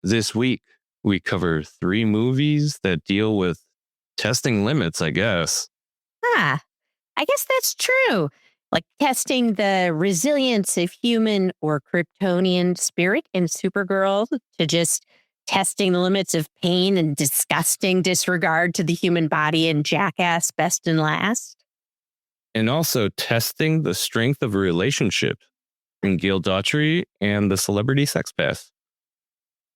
This week, we cover 3 movies that deal with testing limits, I guess. Ah, I guess that's true. Like testing the resilience of human or Kryptonian spirit in Supergirl to just testing the limits of pain and disgusting disregard to the human body in Jackass Best and Last. And also testing the strength of a relationship in Gail Daughtry and the Celebrity Sex Pass.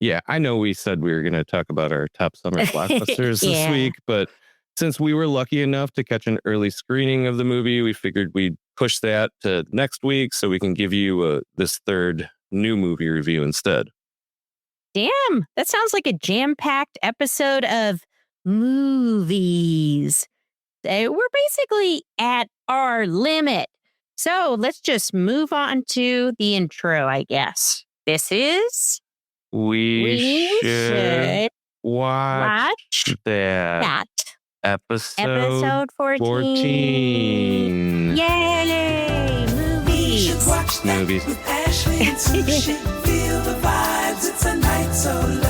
Yeah, I know we said we were going to talk about our top summer blockbusters this week, but since we were lucky enough to catch an early screening of the movie, we figured we'd push that to next week so we can give you this third new movie review instead. Damn, that sounds like a jam-packed episode of movies. We're basically at our limit. So let's just move on to the intro, I guess. This is... We should watch that. Episode 14. Yay! Movies. You should watch that Movies. with Ashley and Sushi. Feel the vibes. It's a night so lush.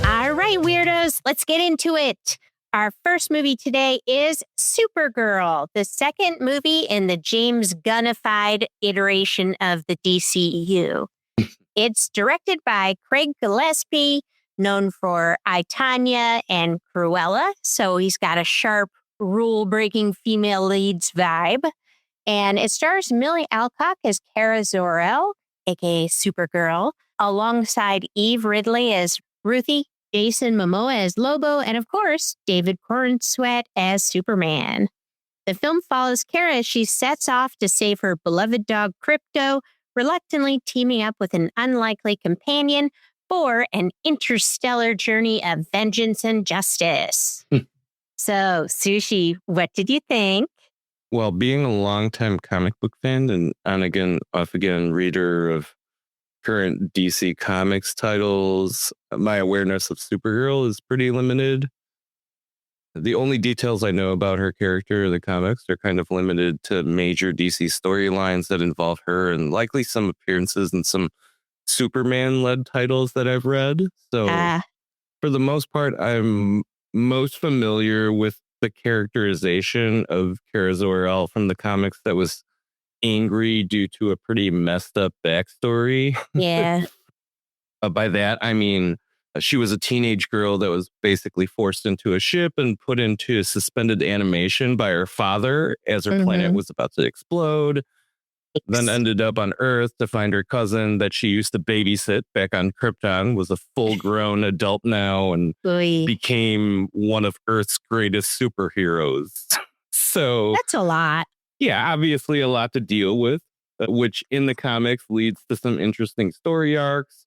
All right, weirdos, let's get into it. Our first movie today is Supergirl, the second movie in the James Gunnified iteration of the DCEU. It's directed by Craig Gillespie, known for I, Tonya and Cruella. So he's got a sharp, rule-breaking female leads vibe. And it stars Millie Alcock as Kara Zor-El, aka Supergirl, alongside Eve Ridley as Ruthie, Jason Momoa as Lobo, and of course, David Corenswet as Superman. The film follows Kara as she sets off to save her beloved dog Crypto, reluctantly teaming up with an unlikely companion for an interstellar journey of vengeance and justice. So, Sushi, what did you think? Well, being a longtime comic book fan and on-again, off-again reader of current DC Comics titles, my awareness of Supergirl is pretty limited. The only details I know about her character in the comics are kind of limited to major DC storylines that involve her and likely some appearances in some Superman-led titles that I've read. So for the most part, I'm most familiar with the characterization of Kara Zor-El from the comics that was angry due to a pretty messed up backstory. Yeah. By that, I mean, she was a teenage girl that was basically forced into a ship and put into suspended animation by her father as her planet was about to explode. Then ended up on Earth to find her cousin that she used to babysit back on Krypton, was a full-grown adult now and became one of Earth's greatest superheroes. So that's a lot. Yeah, obviously a lot to deal with, which in the comics leads to some interesting story arcs.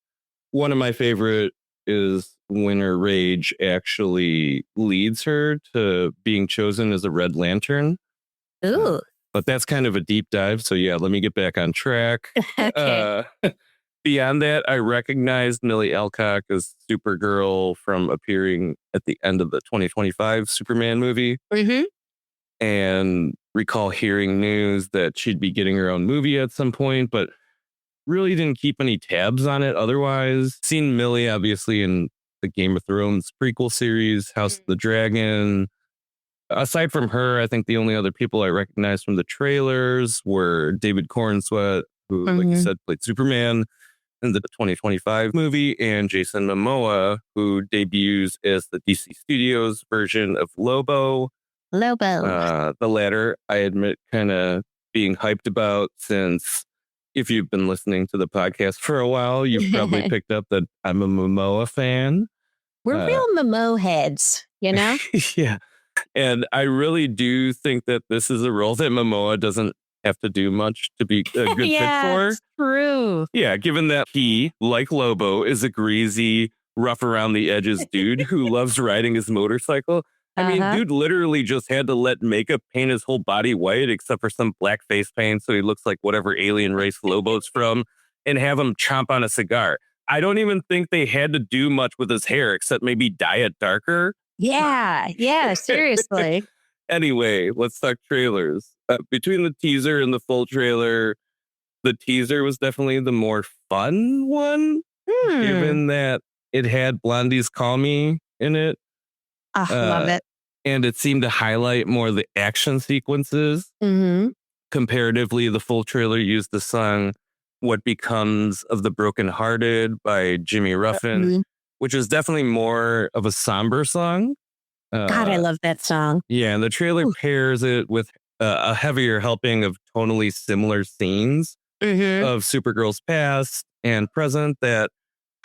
One of my favorite is when her rage actually leads her to being chosen as a Red Lantern. Ooh. But that's kind of a deep dive. So yeah, let me get back on track. Okay. Beyond that, I recognized Millie Alcock as Supergirl from appearing at the end of the 2025 Superman movie. And recall hearing news that she'd be getting her own movie at some point, but really didn't keep any tabs on it otherwise. Seen Millie, obviously, in the Game of Thrones prequel series, House of the Dragon. Aside from her, I think the only other people I recognized from the trailers were David Corenswet, who, like you said, played Superman in the 2025 movie, and Jason Momoa, who debuts as the DC Studios version of Lobo. The latter, I admit, kind of being hyped about, since if you've been listening to the podcast for a while, you've probably picked up that I'm a Momoa fan. We're real Momo heads, you know? Yeah. And I really do think that this is a role that Momoa doesn't have to do much to be a good fit for. It's true. Yeah, given that he, like Lobo, is a greasy, rough around the edges dude who loves riding his motorcycle. I mean, dude literally just had to let makeup paint his whole body white except for some black face paint so he looks like whatever alien race Lobo's from, and have him chomp on a cigar. I don't even think they had to do much with his hair except maybe dye it darker. Yeah, seriously. Anyway, let's talk trailers. Between the teaser and the full trailer, the teaser was definitely the more fun one, given that it had Blondie's Call Me in it. Love it. And it seemed to highlight more of the action sequences. Comparatively, the full trailer used the song What Becomes of the Brokenhearted by Jimmy Ruffin, which is definitely more of a somber song. God, I love that song. Yeah, and the trailer pairs it with a heavier helping of tonally similar scenes of Supergirl's past and present that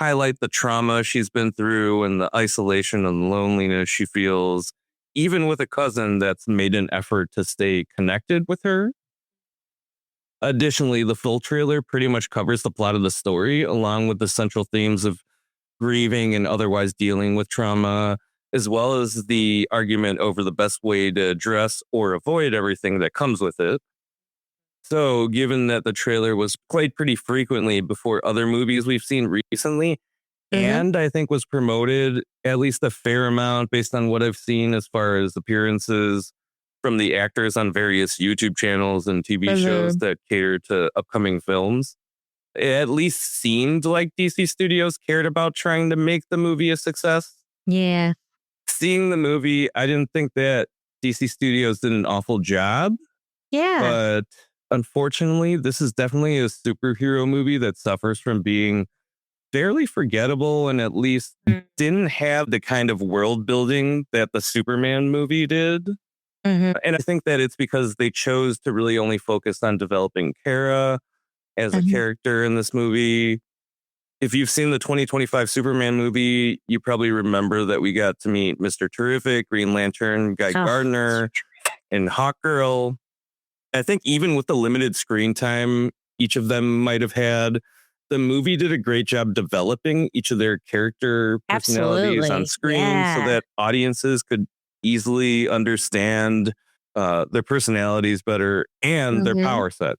highlight the trauma she's been through and the isolation and loneliness she feels, even with a cousin that's made an effort to stay connected with her. Additionally, the full trailer pretty much covers the plot of the story, along with the central themes of grieving and otherwise dealing with trauma, as well as the argument over the best way to address or avoid everything that comes with it. So, given that the trailer was played pretty frequently before other movies we've seen recently, and I think was promoted at least a fair amount based on what I've seen as far as appearances from the actors on various YouTube channels and TV shows that cater to upcoming films, it at least seemed like DC Studios cared about trying to make the movie a success. Yeah. Seeing the movie, I didn't think that DC Studios did an awful job. Yeah. But unfortunately, this is definitely a superhero movie that suffers from being fairly forgettable and at least didn't have the kind of world building that the Superman movie did. And I think that it's because they chose to really only focus on developing Kara as a character in this movie. If you've seen the 2025 Superman movie, you probably remember that we got to meet Mr. Terrific, Green Lantern, Guy Gardner, and Hawkgirl. I think even with the limited screen time each of them might have had, the movie did a great job developing each of their character personalities on screen so that audiences could easily understand their personalities better and their power set.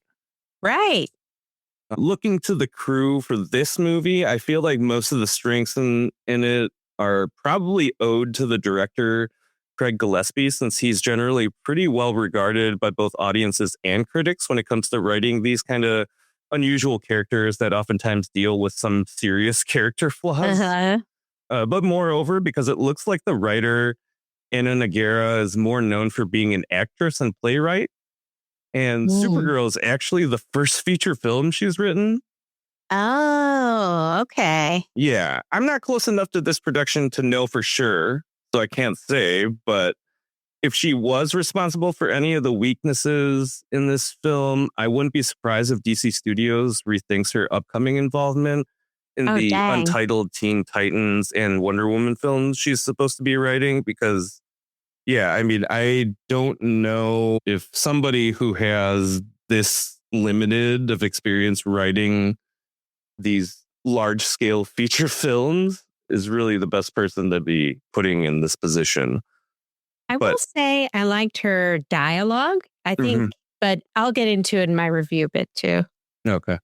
Right. Looking to the crew for this movie, I feel like most of the strengths in it are probably owed to the director, Craig Gillespie, since he's generally pretty well regarded by both audiences and critics when it comes to writing these kind of unusual characters that oftentimes deal with some serious character flaws. But moreover, because it looks like the writer, Anna Nagara, is more known for being an actress and playwright. And Supergirl is actually the first feature film she's written. Oh, okay. Yeah, I'm not close enough to this production to know for sure, so I can't say. But if she was responsible for any of the weaknesses in this film, I wouldn't be surprised if DC Studios rethinks her upcoming involvement in the untitled Teen Titans and Wonder Woman films she's supposed to be writing, because yeah, I mean, I don't know if somebody who has this limited of experience writing these large scale feature films is really the best person to be putting in this position. I will say I liked her dialogue, I think, but I'll get into it in my review bit too. Okay.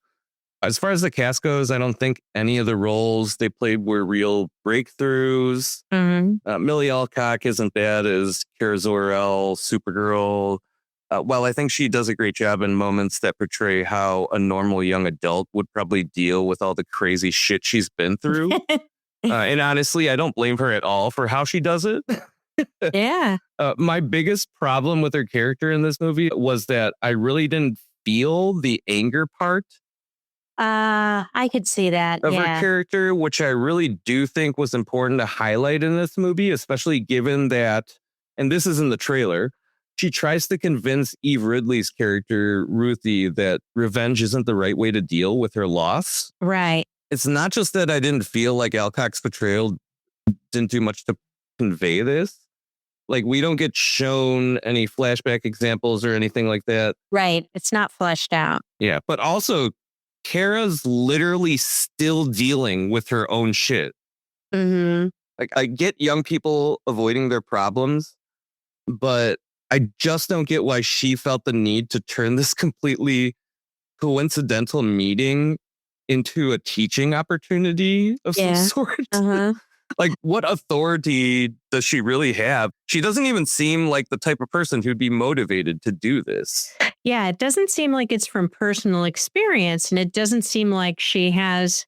As far as the cast goes, I don't think any of the roles they played were real breakthroughs. Millie Alcock isn't bad as Kara Zor-El, Supergirl. While I think she does a great job in moments that portray how a normal young adult would probably deal with all the crazy shit she's been through. And honestly, I don't blame her at all for how she does it. Yeah. My biggest problem with her character in this movie was that I really didn't feel the anger part. I could see that. Of her character, which I really do think was important to highlight in this movie, especially given that, and this is in the trailer, she tries to convince Eve Ridley's character, Ruthie, that revenge isn't the right way to deal with her loss. Right. It's not just that I didn't feel like Alcock's portrayal didn't do much to convey this. Like, we don't get shown any flashback examples or anything like that. Right. It's not fleshed out. Yeah. But also, Kara's literally still dealing with her own shit. Like, I get young people avoiding their problems, but I just don't get why she felt the need to turn this completely coincidental meeting into a teaching opportunity of some sort. Like, what authority does she really have? She doesn't even seem like the type of person who'd be motivated to do this. Yeah, it doesn't seem like it's from personal experience, and it doesn't seem like she has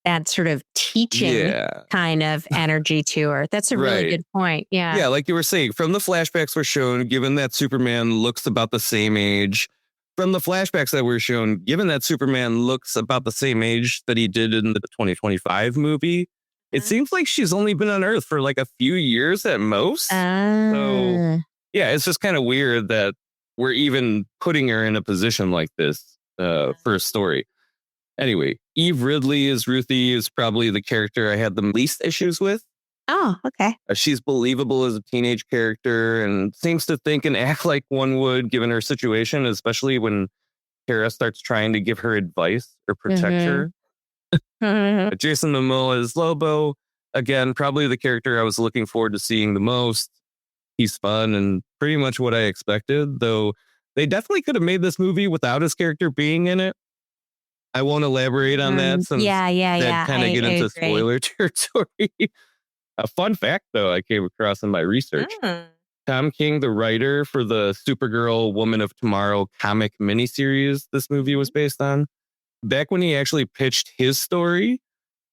that sort of teaching kind of energy to her. That's a really good point. Yeah. Yeah, like you were saying, from the flashbacks were shown, given that Superman looks about the same age, from the flashbacks that were shown, given that Superman looks about the same age that he did in the 2025 movie, it seems like she's only been on Earth for like a few years at most. So, yeah, it's just kind of weird that we're even putting her in a position like this for a story. Anyway, Eve Ridley as Ruthie is probably the character I had the least issues with. Oh, okay. She's believable as a teenage character and seems to think and act like one would given her situation, especially when Kara starts trying to give her advice or protect her. Jason Momoa as Lobo. Again, probably the character I was looking forward to seeing the most. He's fun and pretty much what I expected, though they definitely could have made this movie without his character being in it. I won't elaborate on that since that kind of get into spoiler territory. A fun fact, though, I came across in my research. Tom King, the writer for the Supergirl Woman of Tomorrow comic miniseries this movie was based on, back when he actually pitched his story,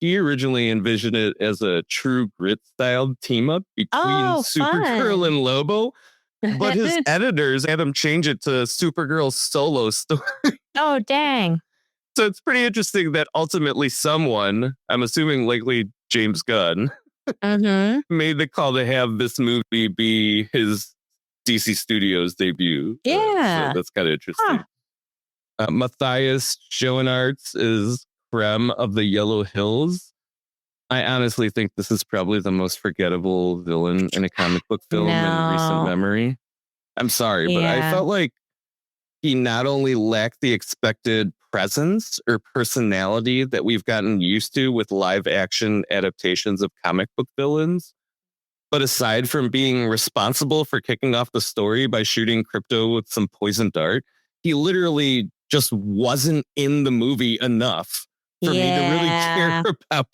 he originally envisioned it as a True Grit styled team up between Supergirl and Lobo. But his editors had him change it to Supergirl's solo story. Oh, dang. So it's pretty interesting that ultimately someone, I'm assuming likely James Gunn, made the call to have this movie be his DC Studios debut. Yeah. So that's kind of interesting. Matthias Schoenaerts is Krem of the Yellow Hills. I honestly think this is probably the most forgettable villain in a comic book film in recent memory. I'm sorry, but I felt like he not only lacked the expected presence or personality that we've gotten used to with live action adaptations of comic book villains, but aside from being responsible for kicking off the story by shooting Crypto with some poison dart, he literally just wasn't in the movie enough for me to really care about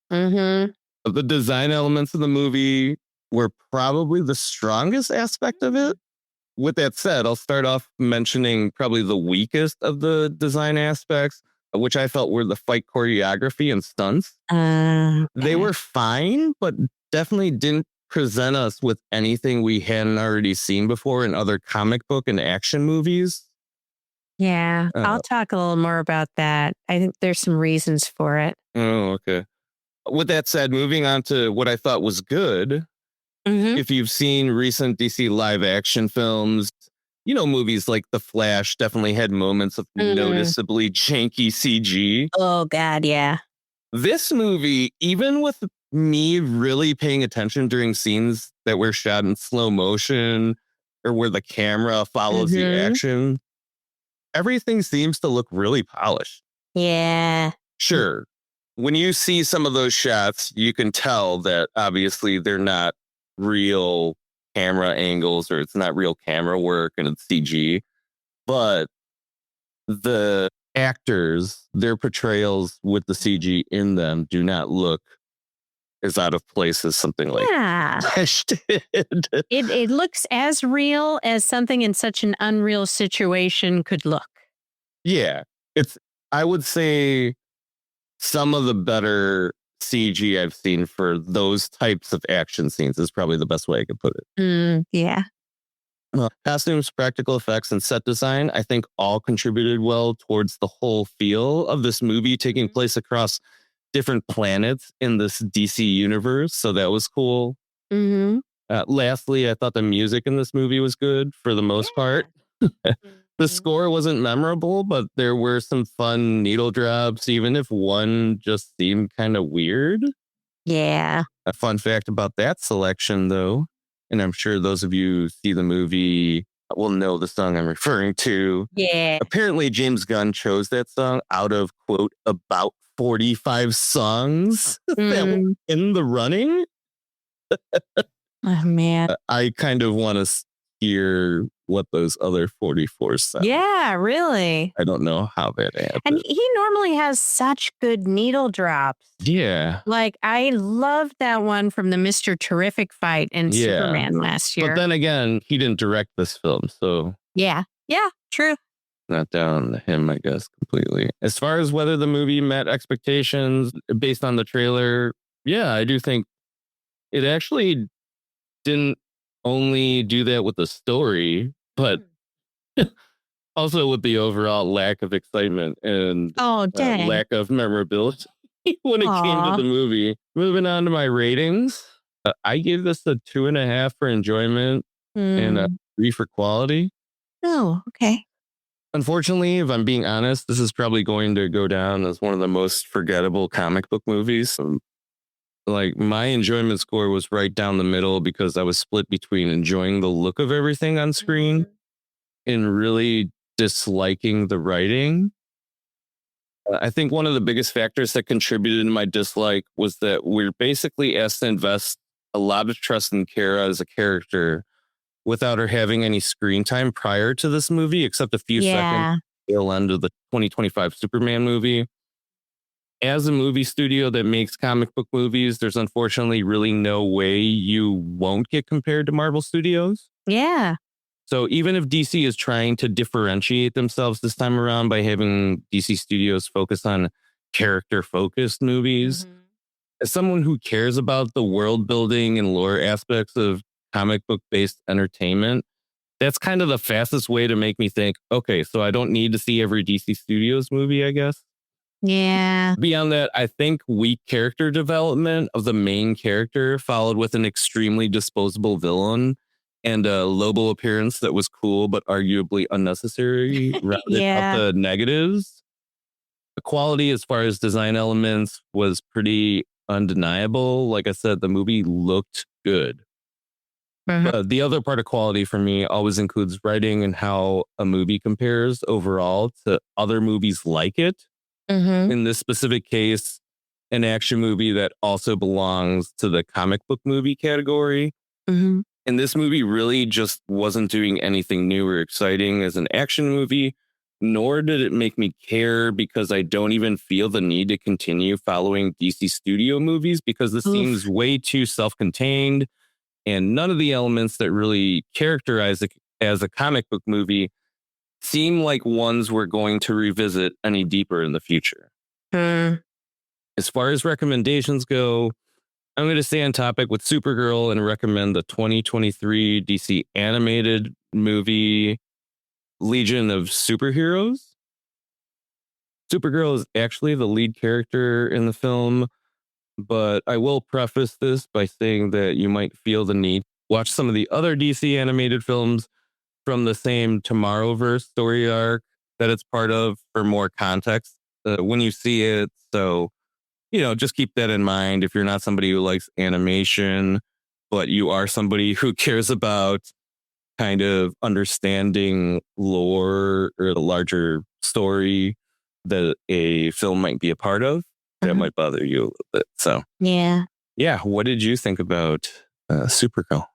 him. The design elements of the movie were probably the strongest aspect of it. With that said, I'll start off mentioning probably the weakest of the design aspects, which I felt were the fight choreography and stunts. They were fine, but definitely didn't present us with anything we hadn't already seen before in other comic book and action movies. Yeah, I'll talk a little more about that. I think there's some reasons for it. Oh, okay. With that said, moving on to what I thought was good. If you've seen recent DC live action films, you know, movies like The Flash definitely had moments of noticeably janky CG. Oh, God, yeah. This movie, even with me really paying attention during scenes that were shot in slow motion or where the camera follows the action, everything seems to look really polished. Yeah. Sure. When you see some of those shots, you can tell that obviously they're not real camera angles or it's not real camera work and it's CG. But the actors, their portrayals with the CG in them do not look as out of place as something like Flash did. It looks as real as something in such an unreal situation could look. Yeah. I would say some of the better CG I've seen for those types of action scenes is probably the best way I could put it. Yeah. Costumes, practical effects, and set design, I think all contributed well towards the whole feel of this movie taking place across different planets in this DC universe. So that was cool. Lastly, I thought the music in this movie was good for the most part. The score wasn't memorable, but there were some fun needle drops, even if one just seemed kind of weird. Yeah. A fun fact about that selection, though, and I'm sure those of you who see the movie will know the song I'm referring to. Yeah. Apparently, James Gunn chose that song out of, quote, about 45 songs that were in the running. Oh, man. I kind of want to hear what those other 44 sound. Yeah, really. I don't know how that happened. And he normally has such good needle drops. Yeah. Like, I loved that one from the Mr. Terrific fight in Superman last year. But then again, he didn't direct this film, so Yeah. Yeah, true. Not down him, I guess, completely. As far as whether the movie met expectations based on the trailer, yeah, I do think it actually didn't only do that with the story, but also with the overall lack of excitement and Oh, dang. lack of memorability when it came to Aw. the movie. Moving on to my ratings, I gave this a 2.5 for enjoyment and a 3 for quality. Oh, okay. Unfortunately, if I'm being honest, this is probably going to go down as one of the most forgettable comic book movies. Like my enjoyment score was right down the middle because I was split between enjoying the look of everything on screen and really disliking the writing. I think one of the biggest factors that contributed to my dislike was that we're basically asked to invest a lot of trust in Kara as a character without her having any screen time prior to this movie, except a few seconds at the tail end of the 2025 Superman movie. As a movie studio that makes comic book movies, there's unfortunately really no way you won't get compared to Marvel Studios. Yeah. So even if DC is trying to differentiate themselves this time around by having DC Studios focus on character-focused movies, as someone who cares about the world building and lore aspects of comic book-based entertainment, that's kind of the fastest way to make me think, okay, so I don't need to see every DC Studios movie, I guess. Yeah. Beyond that, I think weak character development of the main character followed with an extremely disposable villain and a Lobo appearance that was cool but arguably unnecessary rounded out the negatives. The quality as far as design elements was pretty undeniable. Like I said, the movie looked good. But the other part of quality for me always includes writing and how a movie compares overall to other movies like it. In this specific case, an action movie that also belongs to the comic book movie category. And this movie really just wasn't doing anything new or exciting as an action movie, nor did it make me care because I don't even feel the need to continue following DC Studio movies because this seems way too self-contained and none of the elements that really characterize it as a comic book movie seem like ones we're going to revisit any deeper in the future. As far as recommendations go, I'm going to stay on topic with Supergirl and recommend the 2023 DC animated movie Legion of Superheroes. Supergirl is actually the lead character in the film, but I will preface this by saying that you might feel the need to watch some of the other DC animated films from the same Tomorrowverse story arc that it's part of for more context when you see it. So, just keep that in mind if you're not somebody who likes animation, but you are somebody who cares about kind of understanding lore or the larger story that a film might be a part of. That might bother you a little bit. So, yeah. What did you think about Supergirl?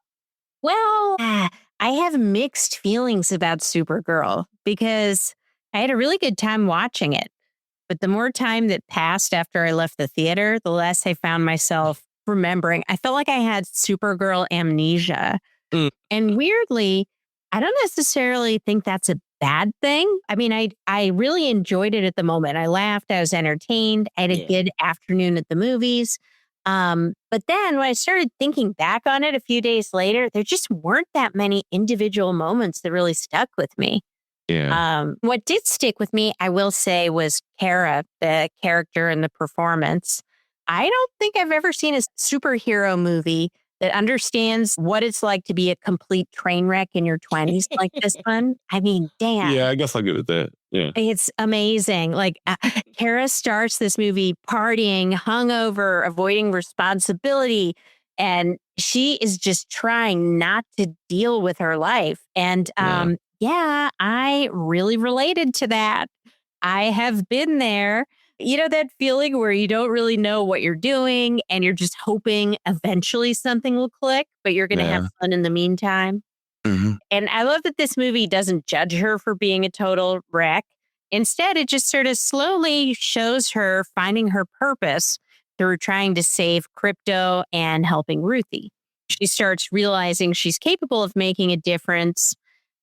Well, I have mixed feelings about Supergirl because I had a really good time watching it. But the more time that passed after I left the theater, the less I found myself remembering. I felt like I had Supergirl amnesia. And weirdly, I don't necessarily think that's a bad thing. I mean, I really enjoyed it at the moment. I laughed. I was entertained. I had a good afternoon at the movies. But then when I started thinking back on it a few days later, there just weren't that many individual moments that really stuck with me. What did stick with me, I will say, was Kara, the character and the performance. I don't think I've ever seen a superhero movie that understands what it's like to be a complete train wreck in your 20s like this one. I mean, damn. Yeah, I guess I'll give it that. Yeah. It's amazing. Like Kara starts this movie partying, hungover, avoiding responsibility. And she is just trying not to deal with her life. And I really related to that. I have been there. You know, that feeling where you don't really know what you're doing and you're just hoping eventually something will click, but you're going to have fun in the meantime. And I love that this movie doesn't judge her for being a total wreck. Instead, it just sort of slowly shows her finding her purpose through trying to save crypto and helping Ruthie. She starts realizing she's capable of making a difference.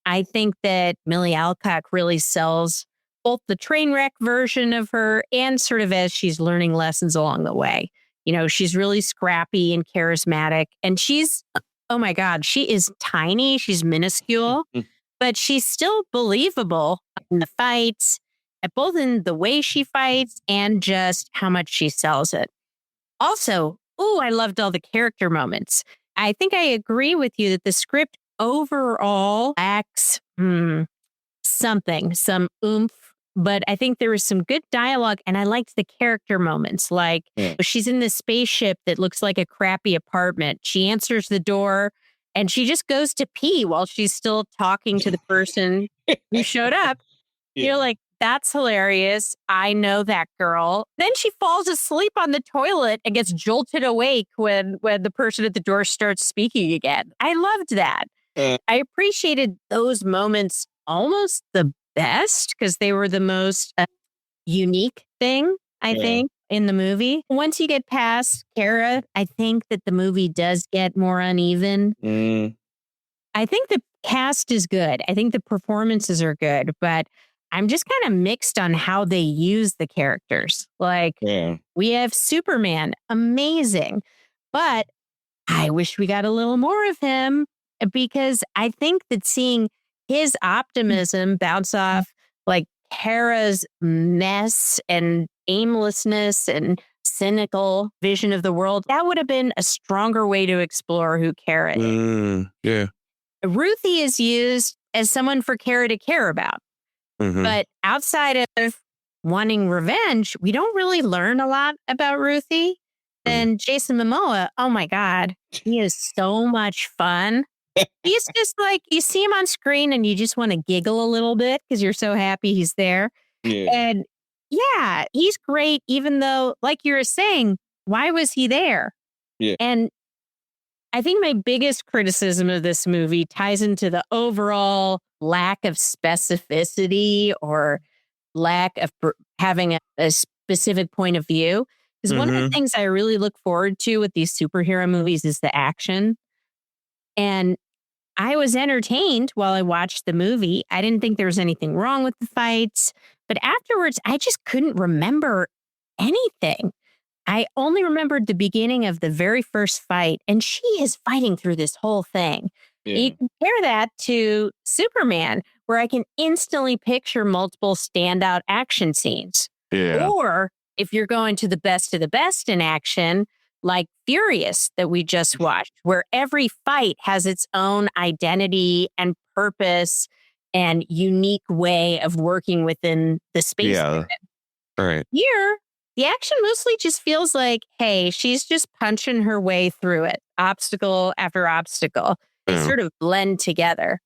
I think that Millie Alcock really sells both the train wreck version of her and sort of as she's learning lessons along the way. You know, she's really scrappy and charismatic. And she's, oh my God, she is tiny. She's minuscule, but she's still believable in the fights, both in the way she fights and just how much she sells it. Also, I loved all the character moments. I think I agree with you that the script overall lacks some oomph, but I think there was some good dialogue and I liked the character moments. Like she's in this spaceship that looks like a crappy apartment. She answers the door and she just goes to pee while she's still talking to the person who showed up. You're like, that's hilarious. I know that girl. Then she falls asleep on the toilet and gets jolted awake when the person at the door starts speaking again. I loved that. I appreciated those moments almost the best because they were the most unique thing, I think, in the movie. Once you get past Kara, I think that the movie does get more uneven. I think the cast is good. I think the performances are good, but I'm just kind of mixed on how they use the characters. Like, we have Superman, amazing, but I wish we got a little more of him because I think that seeing his optimism bounce off like Kara's mess and aimlessness and cynical vision of the world, that would have been a stronger way to explore who Kara is. Ruthie is used as someone for Kara to care about. But outside of wanting revenge, we don't really learn a lot about Ruthie. And Jason Momoa, oh my God, he is so much fun. He's just like, you see him on screen and you just want to giggle a little bit because you're so happy he's there. And yeah, he's great, even though, like you were saying, why was he there? And I think my biggest criticism of this movie ties into the overall lack of specificity or lack of having a specific point of view. Because one of the things I really look forward to with these superhero movies is the action. And I was entertained while I watched the movie. I didn't think there was anything wrong with the fights. But afterwards, I just couldn't remember anything. I only remembered the beginning of the very first fight, and she is fighting through this whole thing. You compare that to Superman, where I can instantly picture multiple standout action scenes. Or if you're going to the best of the best in action, like Furious that we just watched, where every fight has its own identity and purpose and unique way of working within the space. Here, the action mostly just feels like, hey, she's just punching her way through it, obstacle after obstacle. They sort of blend together.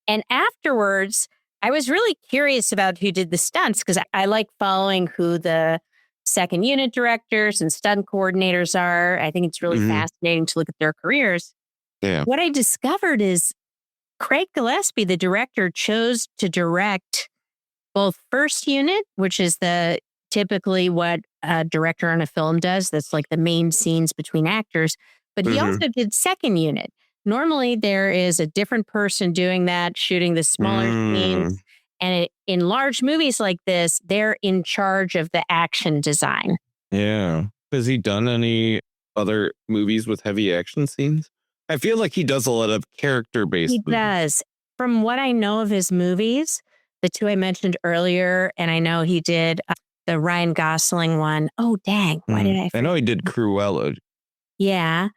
And afterwards, I was really curious about who did the stunts because I like following who the second unit directors and stunt coordinators are. I think it's really fascinating to look at their careers. What I discovered is Craig Gillespie, the director, chose to direct both first unit, which is typically what a director on a film does. That's like the main scenes between actors. But he also did second unit. Normally, there is a different person doing that, shooting the smaller scenes. And in large movies like this, they're in charge of the action design. Has he done any other movies with heavy action scenes? I feel like he does a lot of character-based movies. He does. From what I know of his movies, the two I mentioned earlier, and I know he did the Ryan Gosling one. Oh, dang. Why did I forget? I know he did Cruella. Yeah.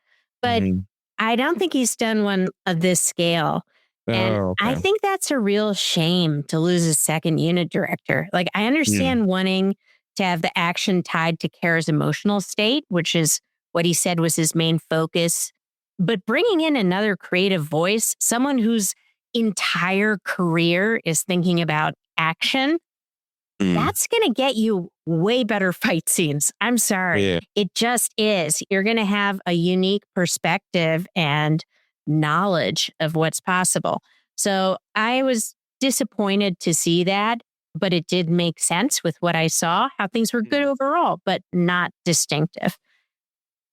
But I don't think he's done one of this scale. And I think that's a real shame to lose a second unit director. Like, I understand wanting to have the action tied to Kara's emotional state, which is what he said was his main focus. But bringing in another creative voice, someone whose entire career is thinking about action, that's going to get you way better fight scenes. I'm sorry. It just is. You're going to have a unique perspective and knowledge of what's possible. So I was disappointed to see that, but it did make sense with what I saw, how things were good overall, but not distinctive.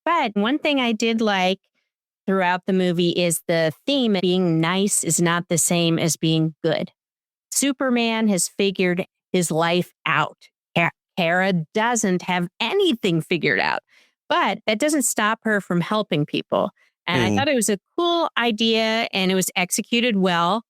But one thing I did like throughout the movie is the theme of being nice is not the same as being good. Superman has figured his life out. Kara doesn't have anything figured out, but that doesn't stop her from helping people. And I thought it was a cool idea and it was executed well.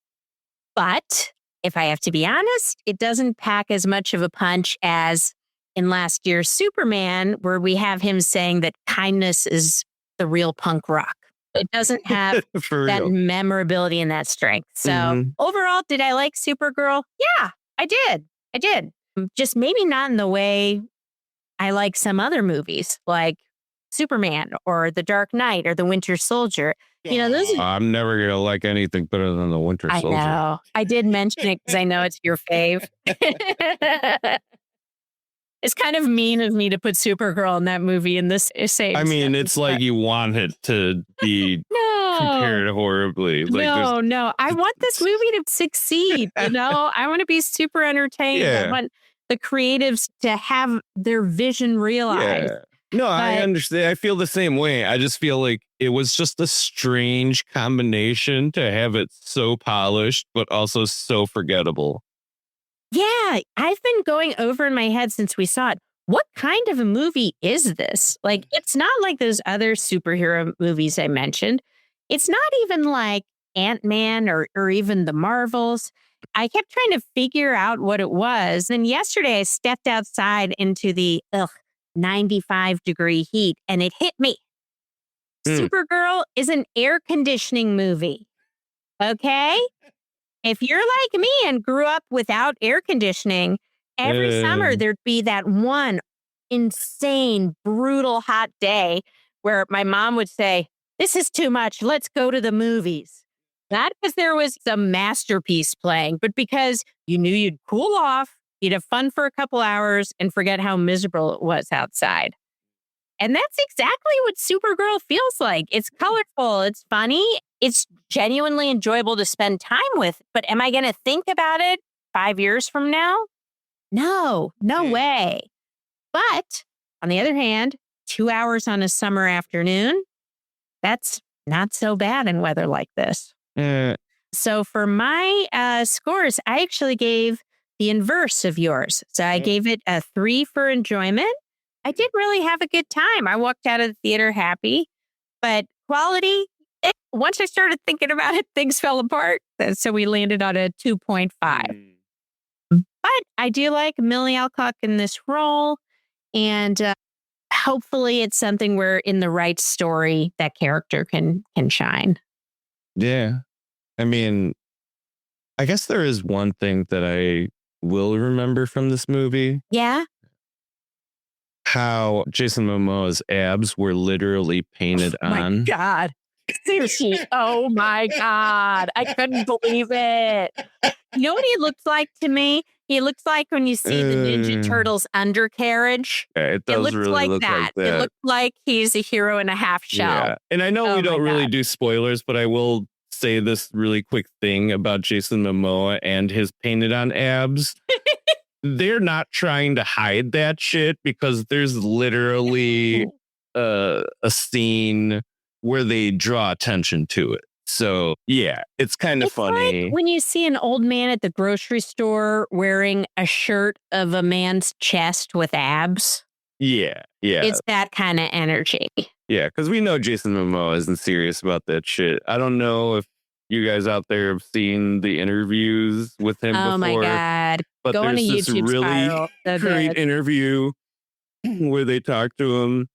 But if I have to be honest, it doesn't pack as much of a punch as in last year's Superman, where we have him saying that kindness is the real punk rock. It doesn't have that memorability and that strength. So overall, did I like Supergirl? Yeah, I did. Just maybe not in the way I like some other movies like Superman or The Dark Knight or The Winter Soldier. You know, those. I'm never going to like anything better than The Winter Soldier. I know. I did mention it because I know it's your fave. It's kind of mean of me to put Supergirl in that movie in this same. I mean, it's like you want it to be compared horribly. Like no. I want this movie to succeed. You know, I want to be super entertained. Yeah. I want the creatives to have their vision realized. Yeah. No, I understand. I feel the same way. I just feel like it was just a strange combination to have it so polished, but also so forgettable. Yeah, I've been going over in my head since we saw it. What kind of a movie is this? Like, it's not like those other superhero movies I mentioned. It's not even like Ant-Man or even the Marvels. I kept trying to figure out what it was. And yesterday I stepped outside into the 95-degree heat and it hit me. Supergirl is an air conditioning movie. Okay? If you're like me and grew up without air conditioning, every summer there'd be that one insane, brutal, hot day where my mom would say, "This is too much. Let's go to the movies." Not because there was some masterpiece playing, but because you knew you'd cool off, you'd have fun for a couple hours and forget how miserable it was outside. And that's exactly what Supergirl feels like. It's colorful. It's funny. It's genuinely enjoyable to spend time with. But am I going to think about it 5 years from now? No way. But on the other hand, 2 hours on a summer afternoon, that's not so bad in weather like this. So for my scores, I actually gave the inverse of yours. So I gave it a 3 for enjoyment. I did really have a good time. I walked out of the theater happy, but quality, once I started thinking about it, things fell apart. So we landed on a 2.5. But I do like Millie Alcock in this role. And hopefully it's something where in the right story, that character can shine. Yeah. I mean, I guess there is one thing that I will remember from this movie. Yeah. How Jason Momoa's abs were literally painted on. Oh my God. Seriously. Oh my God. I couldn't believe it. You know what he looks like to me? He looks like when you see the Ninja Turtles undercarriage. Yeah, it does really like look like that. It looks like he's a hero in a half shell. Yeah. And I know we don't really do spoilers, but I will say this really quick thing about Jason Momoa and his painted on abs. They're not trying to hide that shit because there's literally a scene where they draw attention to it. So, yeah, it's kind of funny. Like when you see an old man at the grocery store wearing a shirt of a man's chest with abs. Yeah. It's that kind of energy. Yeah, because we know Jason Momoa isn't serious about that shit. I don't know if you guys out there have seen the interviews with him before. Oh my God. But Go on a there's this YouTube really spiral. great interview where they talk to him.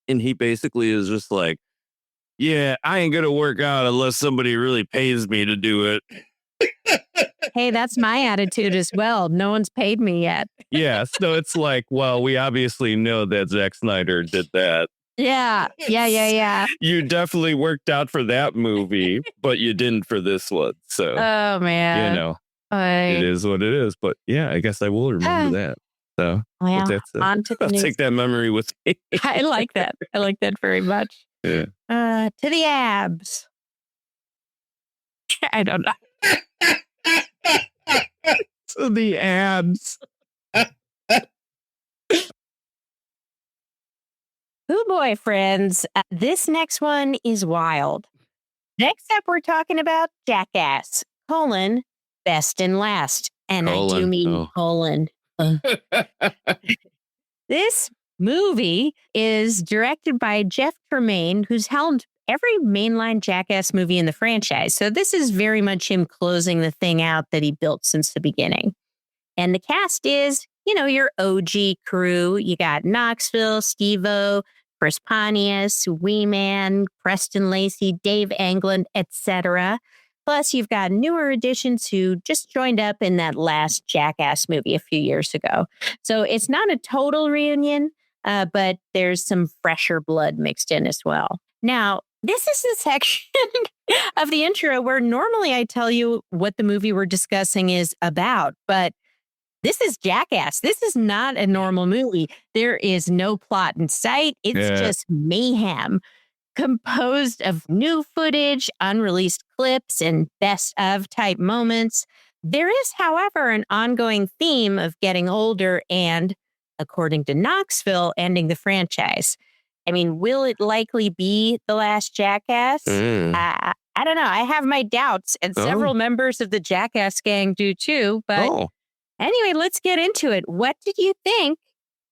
And he basically is just like, yeah, I ain't going to work out unless somebody really pays me to do it. Hey, that's my attitude as well. No one's paid me yet. Yeah. So it's like, well, we obviously know that Zack Snyder did that. Yeah. You definitely worked out for that movie, but you didn't for this one. So, oh, man. You know, it is what it is. But yeah, I guess I will remember that. So, well, on to the news. Take that memory with me. I like that. I like that very much. Yeah. To the abs. I don't know. To the abs. Oh boy, friends. This next one is wild. Next up, we're talking about Jackass, best and last. And I do mean colon. This movie is directed by Jeff Tremaine, who's helmed every mainline Jackass movie in the franchise. So this is very much him closing the thing out that he built since the beginning. And the cast is, your OG crew. You got Knoxville, Steve-O, Chris Pontius, Wee Man, Preston Lacey, Dave Anglin, etc. Plus, you've got newer additions who just joined up in that last Jackass movie a few years ago. So it's not a total reunion, but there's some fresher blood mixed in as well. Now, this is the section of the intro where normally I tell you what the movie we're discussing is about, but this is Jackass. This is not a normal movie. There is no plot in sight. It's just mayhem, composed of new footage, unreleased clips, and best of type moments. There is, however, an ongoing theme of getting older and, according to Knoxville, ending the franchise. I mean, will it likely be the last Jackass? I don't know. I have my doubts, and several members of the Jackass gang do too. But anyway, let's get into it. What did you think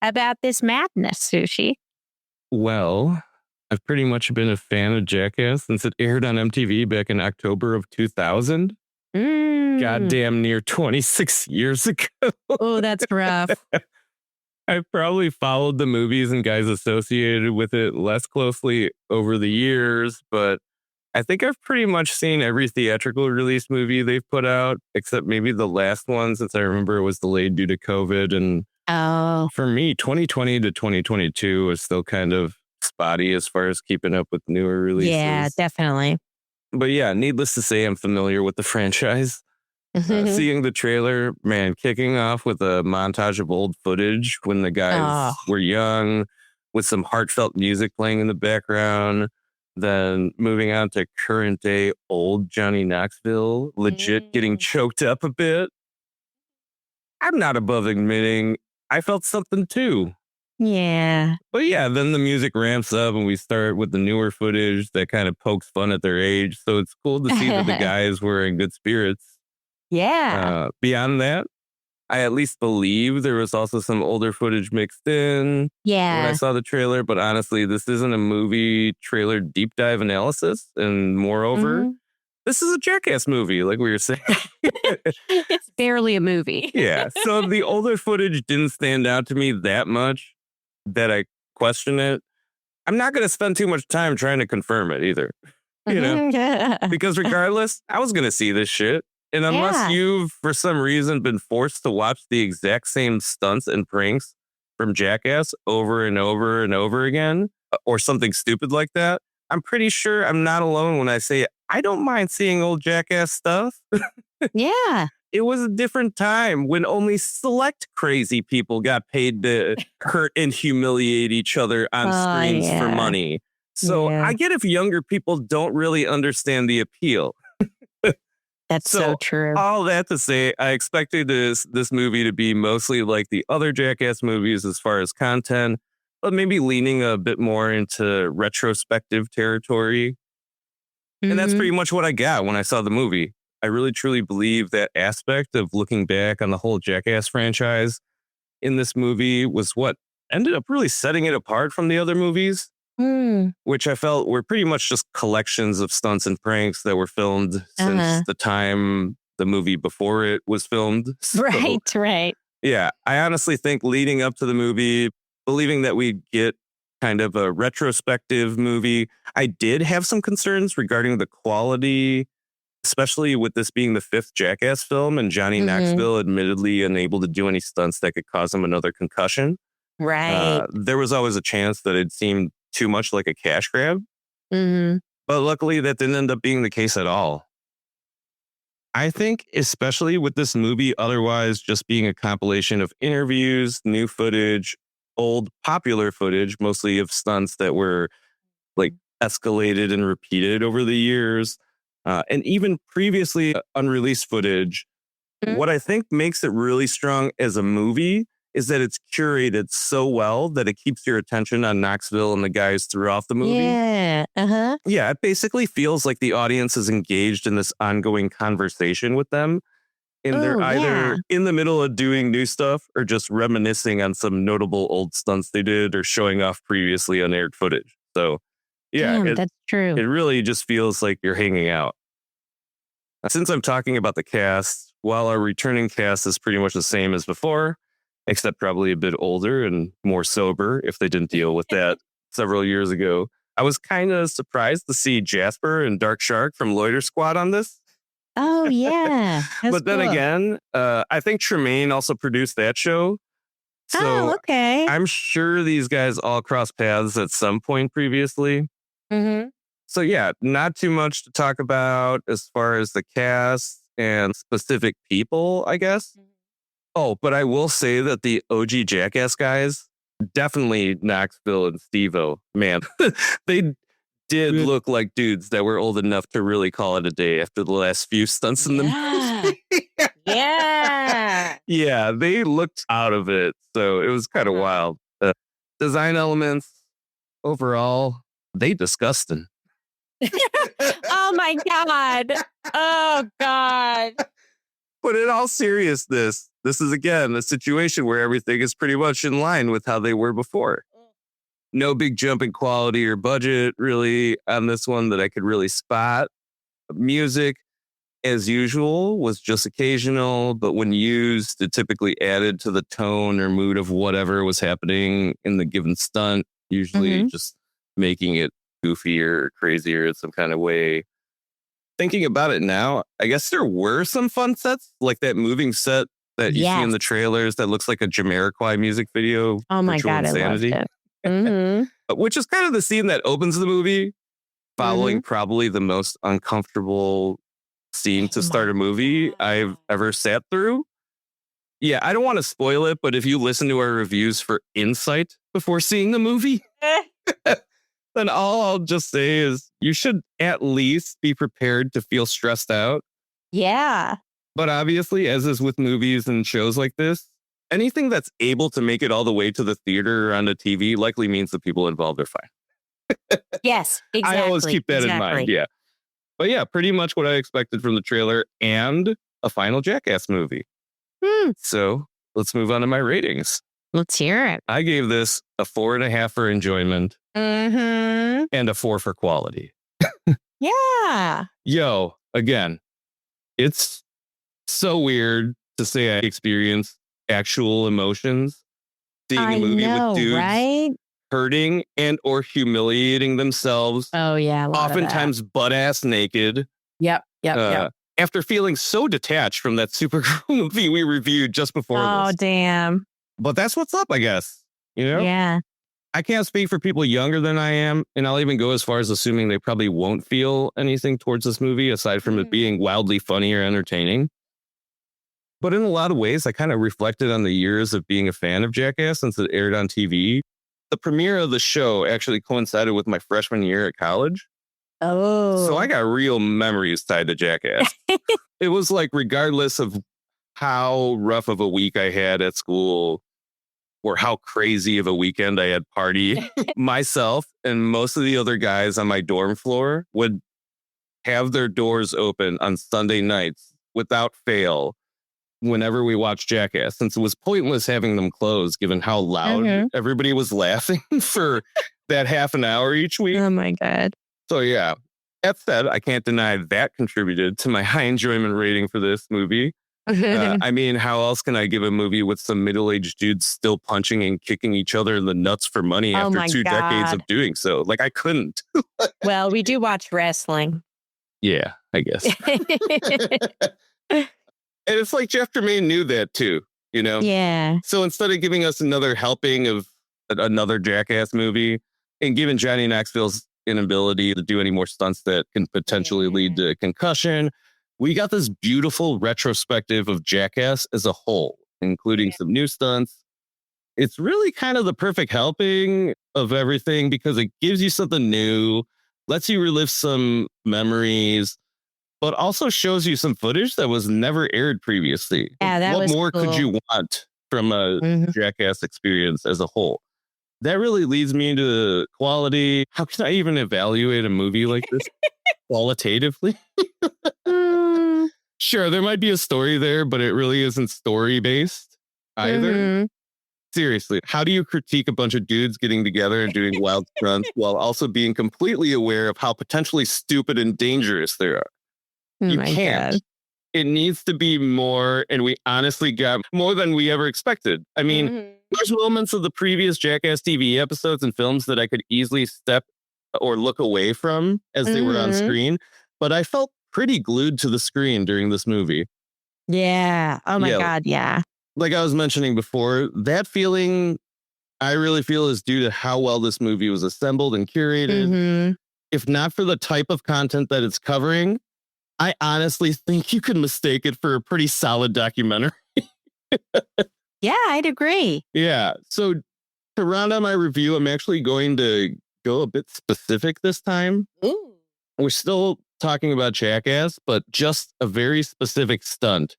about this madness, Sushi? Well, I've pretty much been a fan of Jackass since it aired on MTV back in October of 2000. Goddamn near 26 years ago. Oh, that's rough. I've probably followed the movies and guys associated with it less closely over the years, but I think I've pretty much seen every theatrical release movie they've put out, except maybe the last one, since I remember it was delayed due to COVID. And for me, 2020 to 2022 is still kind of spotty as far as keeping up with newer releases. Yeah, definitely. But yeah, needless to say, I'm familiar with the franchise. Seeing the trailer, man, kicking off with a montage of old footage when the guys were young, with some heartfelt music playing in the background. Then moving on to current day old Johnny Knoxville, legit getting choked up a bit. I'm not above admitting I felt something too. Yeah. But yeah, then the music ramps up and we start with the newer footage that kind of pokes fun at their age. So it's cool to see that the guys were in good spirits. Yeah. Beyond that, I at least believe there was also some older footage mixed in when I saw the trailer. But honestly, this isn't a movie trailer deep dive analysis. And moreover, this is a Jackass movie, like we were saying. It's barely a movie. Yeah. So the older footage didn't stand out to me that much that I question it. I'm not going to spend too much time trying to confirm it either. Because regardless, I was going to see this shit. And unless you've, for some reason, been forced to watch the exact same stunts and pranks from Jackass over and over and over again, or something stupid like that, I'm pretty sure I'm not alone when I say I don't mind seeing old Jackass stuff. Yeah. It was a different time when only select crazy people got paid to hurt and humiliate each other on screens for money. So I get if younger people don't really understand the appeal. That's so true. All that to say, I expected this movie to be mostly like the other Jackass movies as far as content, but maybe leaning a bit more into retrospective territory. And that's pretty much what I got when I saw the movie. I really truly believe that aspect of looking back on the whole Jackass franchise in this movie was what ended up really setting it apart from the other movies. Which I felt were pretty much just collections of stunts and pranks that were filmed since the time the movie before it was filmed. So, right. Yeah, I honestly think leading up to the movie, believing that we'd get kind of a retrospective movie, I did have some concerns regarding the quality, especially with this being the fifth Jackass film and Johnny Knoxville admittedly unable to do any stunts that could cause him another concussion. Right. There was always a chance that it seemed too much like a cash grab. But luckily that didn't end up being the case at all. I think especially with this movie otherwise just being a compilation of interviews, new footage, old popular footage, mostly of stunts that were like escalated and repeated over the years, and even previously unreleased footage. What I think makes it really strong as a movie is that it's curated so well that it keeps your attention on Knoxville and the guys throughout the movie. Yeah. Uh-huh. Yeah, it basically feels like the audience is engaged in this ongoing conversation with them. And they're either in the middle of doing new stuff or just reminiscing on some notable old stunts they did or showing off previously unaired footage. So, yeah, Damn, that's true. it really just feels like you're hanging out. Since I'm talking about the cast, while our returning cast is pretty much the same as before, except probably a bit older and more sober if they didn't deal with that several years ago, I was kind of surprised to see Jasper and Dark Shark from Loiter Squad on this. Oh, yeah. But then again, I think Tremaine also produced that show. So okay. I'm sure these guys all crossed paths at some point previously. Mm-hmm. So yeah, not too much to talk about as far as the cast and specific people, I guess. Oh, but I will say that the OG Jackass guys, definitely Knoxville and Steve-O, man, they did look like dudes that were old enough to really call it a day after the last few stunts in the movie. Yeah. Yeah, they looked out of it. So it was kind of wild. Design elements, overall, they disgusting. Oh, my God. Oh, God. But in all seriousness, this is, again, a situation where everything is pretty much in line with how they were before. No big jump in quality or budget, really, on this one that I could really spot. Music, as usual, was just occasional, but when used, it typically added to the tone or mood of whatever was happening in the given stunt, usually just making it goofier or crazier in some kind of way. Thinking about it now, I guess there were some fun sets, like that moving set that you see in the trailers that looks like a Jamiroquai music video. Oh my God, Insanity. I loved it. Mm-hmm. Which is kind of the scene that opens the movie, following probably the most uncomfortable scene to start a movie I've ever sat through. Yeah, I don't want to spoil it, but if you listen to our reviews for insight before seeing the movie, then all I'll just say is you should at least be prepared to feel stressed out. Yeah. But obviously, as is with movies and shows like this, anything that's able to make it all the way to the theater or on the TV likely means the people involved are fine. Yes, exactly. I always keep that in mind. Yeah. But yeah, pretty much what I expected from the trailer and a final Jackass movie. So let's move on to my ratings. Let's hear it. I gave this a 4.5 for enjoyment and a 4 for quality. Yeah. Yo, again, it's so weird to say I experienced actual emotions seeing a movie with dudes hurting and or humiliating themselves. Oh, yeah. Oftentimes butt-ass naked. Yep. After feeling so detached from that Supergirl movie we reviewed just before this. Oh, damn. But that's what's up, I guess. You know? Yeah. I can't speak for people younger than I am, and I'll even go as far as assuming they probably won't feel anything towards this movie aside from it being wildly funny or entertaining. But in a lot of ways, I kind of reflected on the years of being a fan of Jackass since it aired on TV. The premiere of the show actually coincided with my freshman year at college. Oh. So I got real memories tied to Jackass. It was like, regardless of how rough of a week I had at school or how crazy of a weekend I had party, myself and most of the other guys on my dorm floor would have their doors open on Sunday nights without fail whenever we watched Jackass, since it was pointless having them closed given how loud everybody was laughing for that half an hour each week. Oh my God. So yeah, that said, I can't deny that contributed to my high enjoyment rating for this movie. I mean, how else can I give a movie with some middle-aged dudes still punching and kicking each other in the nuts for money after 2 decades of doing so? Like, I couldn't. Well, we do watch wrestling. Yeah, I guess. And it's like Jeff Tremaine knew that too, you know? Yeah. So instead of giving us another helping of another Jackass movie and giving Johnny Knoxville's inability to do any more stunts that can potentially lead to concussion, we got this beautiful retrospective of Jackass as a whole, including some new stunts. It's really kind of the perfect helping of everything because it gives you something new, lets you relive some memories, but also shows you some footage that was never aired previously. Yeah, that what was more cool. could you want from a Jackass experience as a whole. That really leads me into quality. How can I even evaluate a movie like this qualitatively? Sure, there might be a story there, but it really isn't story-based either. Seriously, how do you critique a bunch of dudes getting together and doing wild stunts while also being completely aware of how potentially stupid and dangerous they are? You can't. God. It needs to be more, and we honestly got more than we ever expected. I mean, there's moments of the previous Jackass TV episodes and films that I could easily step or look away from as they were on screen, but I felt pretty glued to the screen during this movie. Yeah. Oh my God. Yeah. Like I was mentioning before, that feeling I really feel is due to how well this movie was assembled and curated. If not for the type of content that it's covering, I honestly think you could mistake it for a pretty solid documentary. Yeah, I'd agree. Yeah. So to round out my review, I'm actually going to go a bit specific this time. Ooh. We're still talking about Jackass, but just a very specific stunt.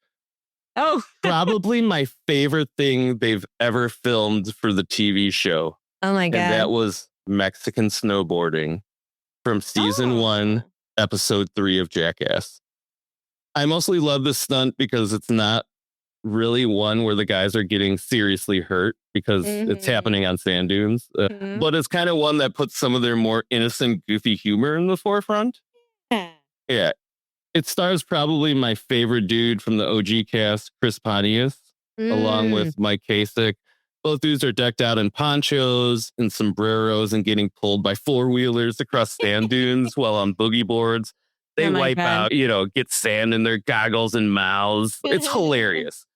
Oh, Probably my favorite thing they've ever filmed for the TV show. oh my God. And that was Mexican snowboarding from season 1, episode 3 of Jackass. I mostly love this stunt because it's not really one where the guys are getting seriously hurt because it's happening on sand dunes. But it's kind of one that puts some of their more innocent, goofy humor in the forefront. Yeah. It stars probably my favorite dude from the OG cast, Chris Pontius, along with Mike Kasich. Both dudes are decked out in ponchos and sombreros and getting pulled by four-wheelers across sand dunes while on boogie boards. They wipe out, get sand in their goggles and mouths. It's hilarious.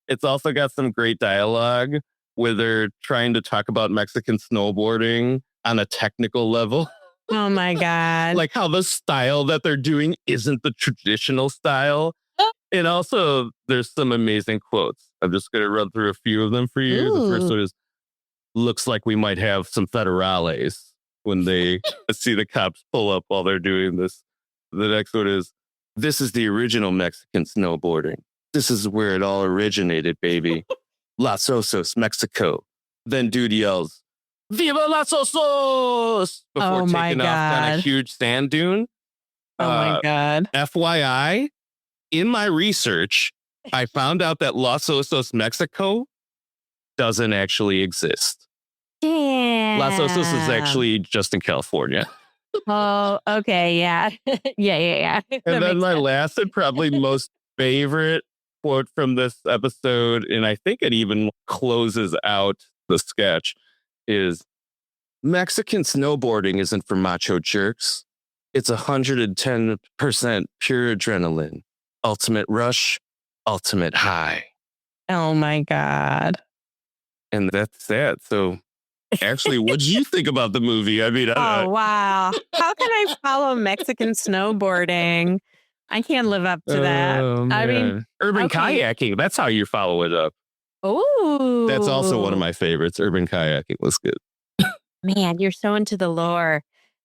It's also got some great dialogue where they're trying to talk about Mexican snowboarding on a technical level. Oh my God. Like how the style that they're doing isn't the traditional style. And also there's some amazing quotes. I'm just going to run through a few of them for you. The first one is, looks like we might have some federales when they see the cops pull up while they're doing this. The next one is, this is the original Mexican snowboarding. This is where it all originated, baby. Las Osos, Mexico. Then dude yells, Viva Las Osos! Before taking off down a huge sand dune. Oh my God. FYI, in my research, I found out that Los Osos, Mexico doesn't actually exist. Damn. Los Osos is actually just in California. Oh, okay. Yeah. Yeah. And then my last and probably most favorite quote from this episode, and I think it even closes out the sketch, is Mexican snowboarding isn't for macho jerks. It's 110% pure adrenaline. Ultimate rush, ultimate high. Oh my God. And that's that. So actually, what do you think about the movie? I mean, wow. How can I follow Mexican snowboarding? I can't live up to that. I mean, urban kayaking. That's how you follow it up. Oh, that's also one of my favorites. Urban kayaking was good. Man, you're so into the lore.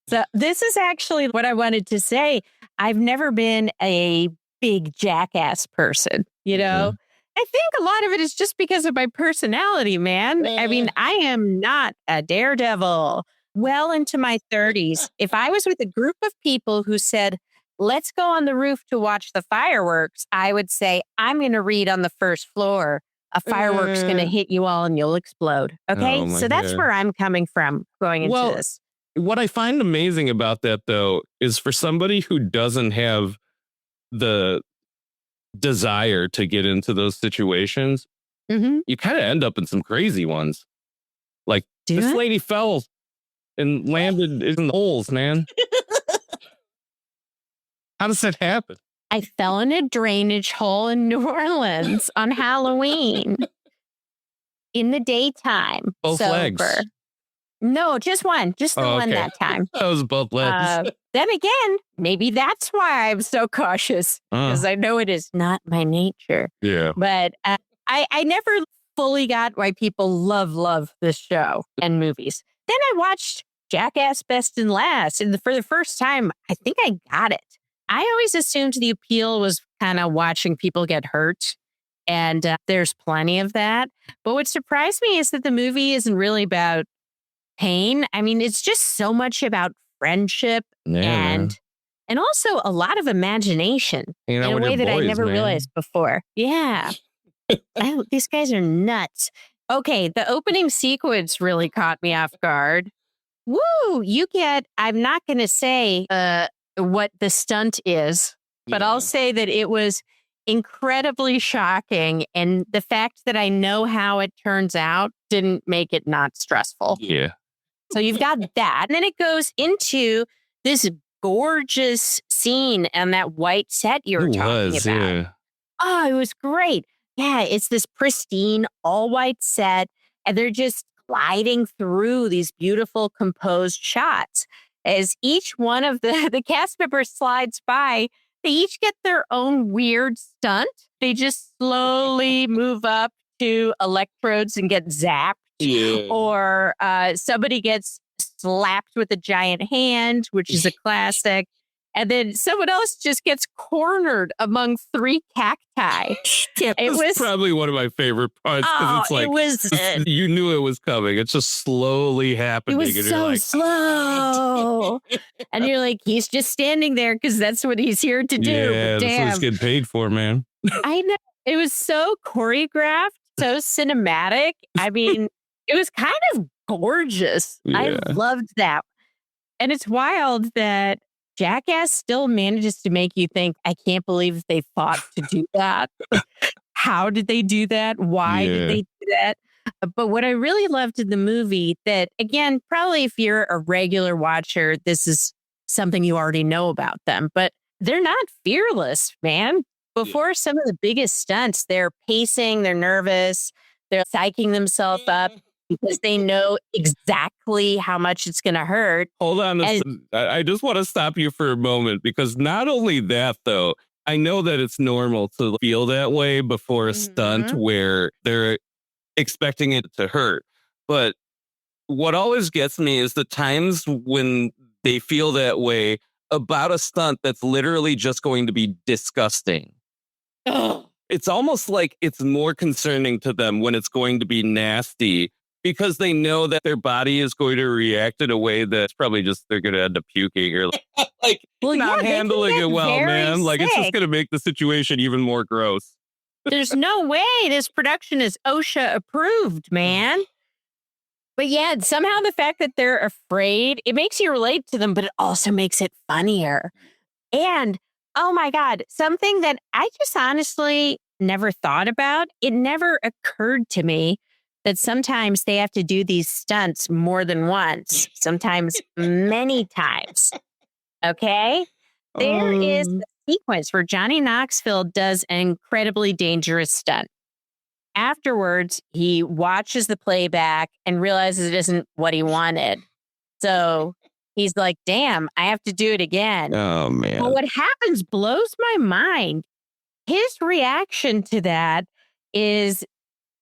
So this is actually what I wanted to say. I've never been a big Jackass person, I think a lot of it is just because of my personality, man. I mean, I am not a daredevil. Well into my 30s, if I was with a group of people who said, let's go on the roof to watch the fireworks, I would say, I'm going to read on the first floor. A firework's going to hit you all and you'll explode. Okay. So that's where I'm coming from going into this. What I find amazing about that, though, is for somebody who doesn't have the desire to get into those situations, you kind of end up in some crazy ones. Like this lady fell and landed in the holes, man. How does that happen? I fell in a drainage hole in New Orleans on Halloween in the daytime. Both legs? No, just one. Just the one that time. That was both legs. Then again, maybe that's why I'm so cautious, because I know it is not my nature. Yeah. But I never fully got why people love this show and movies. Then I watched Jackass Best and Last, and for the first time, I think I got it. I always assumed the appeal was kind of watching people get hurt And there's plenty of that. But what surprised me is that the movie isn't really about pain. I mean, it's just so much about friendship and also a lot of imagination in a way that I never realized before. Yeah. These guys are nuts. Okay, the opening sequence really caught me off guard. Woo! I'm not going to say what the stunt is, but I'll say that it was incredibly shocking. And the fact that I know how it turns out didn't make it not stressful. Yeah. So you've got that. And then it goes into this gorgeous scene on that white set you were talking about. Yeah. Oh, it was great. Yeah, it's this pristine, all white set, and they're just gliding through these beautiful composed shots. As each one of the cast members slides by, they each get their own weird stunt. They just slowly move up to electrodes and get zapped. Yeah. Or somebody gets slapped with a giant hand, which is a classic. And then someone else just gets cornered among 3 cacti. Yeah, it was probably one of my favorite parts. It's like, you knew it was coming. It's just slowly happening. It was so slow. And you're like, he's just standing there because that's what he's here to do. Yeah, that's what he's getting paid for, man. I know. It was so choreographed, so cinematic. I mean, it was kind of gorgeous. Yeah. I loved that. And it's wild that Jackass still manages to make you think, I can't believe they fought to do that. How did they do that? Why did they do that? But what I really loved in the movie that, again, probably if you're a regular watcher, this is something you already know about them, but they're not fearless, man. Before some of the biggest stunts, they're pacing, they're nervous, they're psyching themselves up because they know exactly how much it's going to hurt. Hold on. I just want to stop you for a moment because not only that, though, I know that it's normal to feel that way before a stunt where they're expecting it to hurt. But what always gets me is the times when they feel that way about a stunt that's literally just going to be disgusting. It's almost like it's more concerning to them when it's going to be nasty because they know that their body is going to react in a way that's probably just they're going to end up puking or not handling it well, man. Like it's just going to make the situation even more gross. There's no way this production is OSHA approved, man. But yeah, somehow the fact that they're afraid, it makes you relate to them, but it also makes it funnier. And oh my God, something that I just honestly never thought about. It never occurred to me that sometimes they have to do these stunts more than once, sometimes many times. Okay? There is a sequence where Johnny Knoxville does an incredibly dangerous stunt. Afterwards, he watches the playback and realizes it isn't what he wanted. So he's like, damn, I have to do it again. Oh, man. But what happens blows my mind. His reaction to that is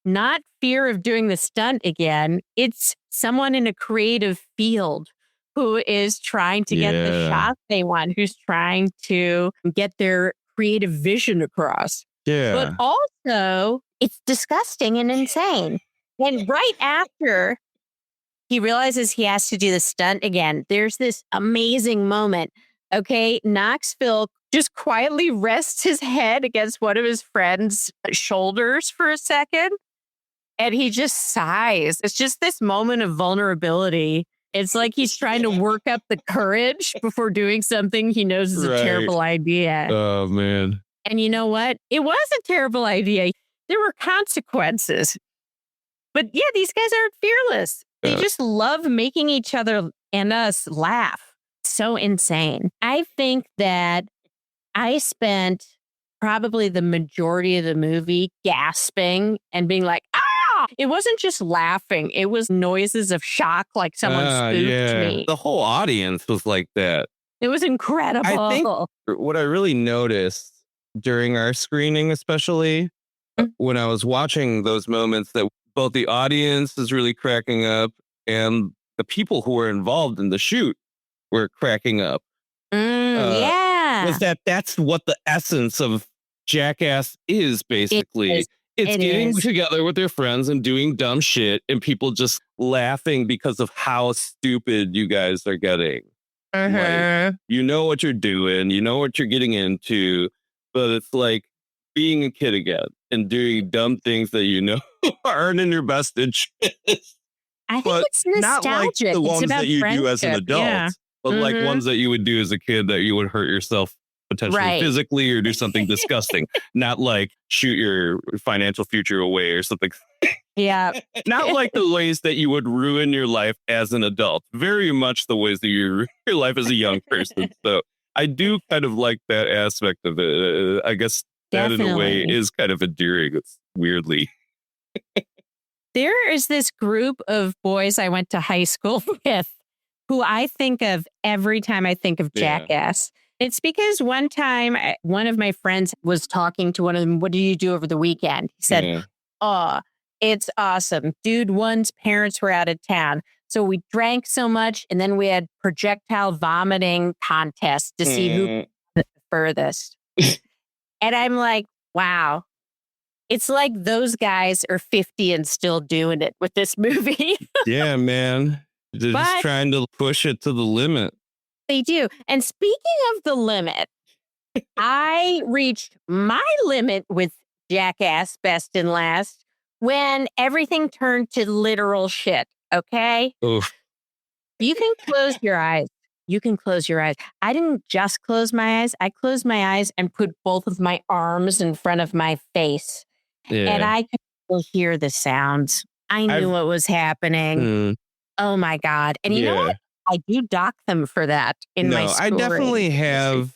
not fear of doing the stunt again. It's someone in a creative field who is trying to get the shot they want, who's trying to get their creative vision across. Yeah. But also, it's disgusting and insane. And right after he realizes he has to do the stunt again, there's this amazing moment. Okay, Knoxville just quietly rests his head against one of his friend's shoulders for a second. And he just sighs. It's just this moment of vulnerability. It's like he's trying to work up the courage before doing something he knows is a terrible idea. Oh, man. And you know what? It was a terrible idea. There were consequences. But yeah, these guys aren't fearless. They just love making each other and us laugh. So insane. I think that I spent probably the majority of the movie gasping and being like, ah! It wasn't just laughing. It was noises of shock, like someone spooked me. The whole audience was like that. It was incredible. I think what I really noticed during our screening, especially when I was watching those moments, that both the audience is really cracking up and the people who were involved in the shoot were cracking up. Was that's what the essence of Jackass is, basically. It's It getting is. together with your friends and doing dumb shit and people just laughing because of how stupid you guys are getting. Like, you know what you're doing, you know what you're getting into, but it's like being a kid again and doing dumb things that you know aren't in your best interest. I think But it's not like nostalgic. the It's ones about that you do as an friendship. adult, Yeah. but like Mhm. ones that you would do as a kid that you would hurt yourself potentially Right. physically or do something disgusting. Not like shoot your financial future away or something. Yeah. Not like the ways that you would ruin your life as an adult. Very much the ways that you ruin your life as a young person. So I do kind of like that aspect of it. I guess that in a way Definitely. is kind of endearing. It's weirdly. There is this group of boys I went to high school with who I think of every time I think of Yeah. Jackass. It's because one time one of my friends was talking to one of them, "What did you do over the weekend?" He said, Yeah. "Oh, it's awesome. Dude, one's parents were out of town. So we drank so much and then we had projectile vomiting contests to see who Mm, the furthest." And I'm like, wow. It's like those guys are 50 and still doing it with this movie. yeah, man. They're just But trying to push it to the limit. they do. And speaking of the limit, I reached my limit with Jackass Best and Last when everything turned to literal shit. Okay. Oof. You can close your eyes. You can close your eyes. I didn't just close my eyes. I closed my eyes and put both of my arms in front of my face. And Yeah. I could still hear the sounds. I knew I've- what was happening. Mm, Oh my God. And you know what? I do dock them for that in my No, school I definitely rating. have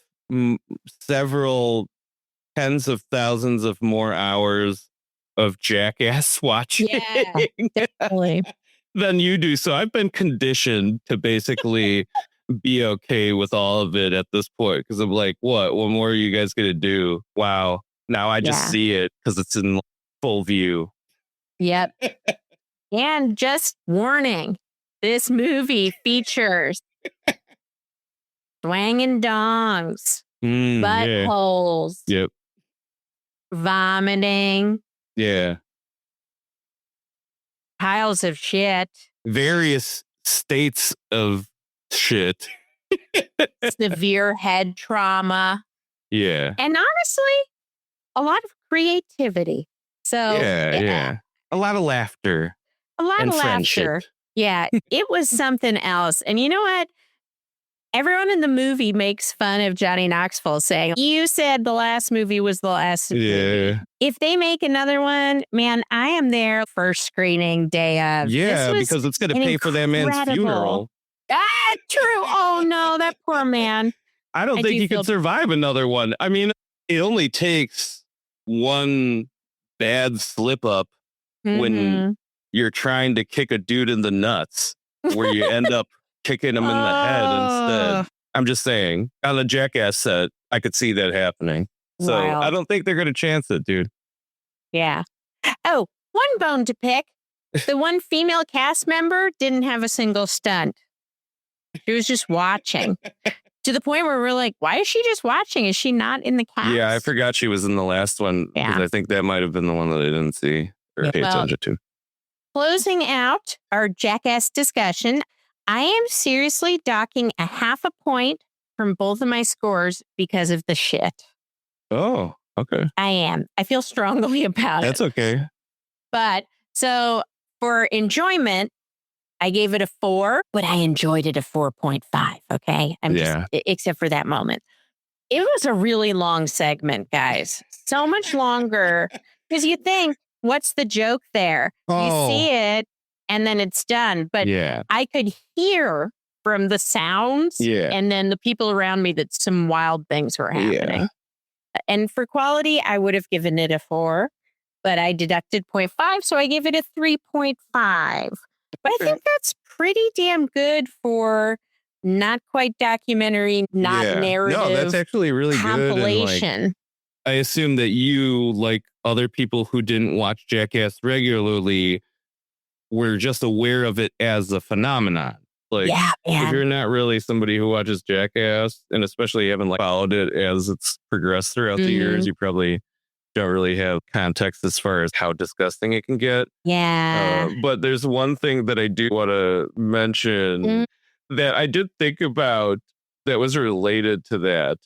several tens of thousands of more hours of Jackass watching Yeah, definitely. than you do. So I've been conditioned to basically be okay with all of it at this point because I'm like, what more are you guys going to do? Wow. Now I just Yeah. see it because it's in full view. Yep. And just warning, this movie features swanging dongs, Yeah. buttholes, Yep. vomiting, Yeah. piles of shit, Various states of shit. severe head trauma, Yeah. and honestly, a lot of creativity. So, Yeah. A lot of laughter. a lot And of friendship. laughter. Yeah, it was something else. And you know what? Everyone in the movie makes fun of Johnny Knoxville saying, "You said the last movie was the last movie." Yeah. If they make another one, man, I am there first screening day of. Yeah, This was because it's going to an pay for that man's incredible- funeral. Ah, true. Oh no, that poor man. I don't I think do he feel- could survive another one. I mean, it only takes one bad slip up when Mhm. you're trying to kick a dude in the nuts where you end up kicking him in the head instead. I'm just saying, on a Jackass set, I could see that happening. So Wild. I don't think they're going to chance it, dude. Yeah. Oh, one bone to pick. The one female cast member didn't have a single stunt. She was just watching. To the point where we're like, why is she just watching? Is she not in the cast? Yeah, I forgot she was in the last one because Yeah. I think that might have been the one that I didn't see or Yeah, pay well- attention to. Closing out our Jackass discussion, I am seriously docking a half a point from both of my scores because of the shit. Oh, okay. I am. I feel strongly about That's it. okay. But so for enjoyment, I gave it a 4, but I enjoyed it a 4.5. Okay. Except for that moment. It was a really long segment, guys. So much longer because you think, what's the joke there? Oh. You see it and then it's done. But Yeah. I could hear from the sounds and then the people around me that some wild things were happening. And for quality, I would have given it a 4, but I deducted 0.5, so I gave it a 3.5. But I think that's pretty damn good for not quite documentary, not narrative. No, that's actually really good. And, compilation. I assume that you, like other people who didn't watch Jackass regularly, were just aware of it as a phenomenon. Like, Yeah, if man. you're not really somebody who watches Jackass, and especially haven't like followed it as it's progressed throughout the years, you probably don't really have context as far as how disgusting it can get. Yeah. But there's one thing that I do want to mention that I did think about that was related to that.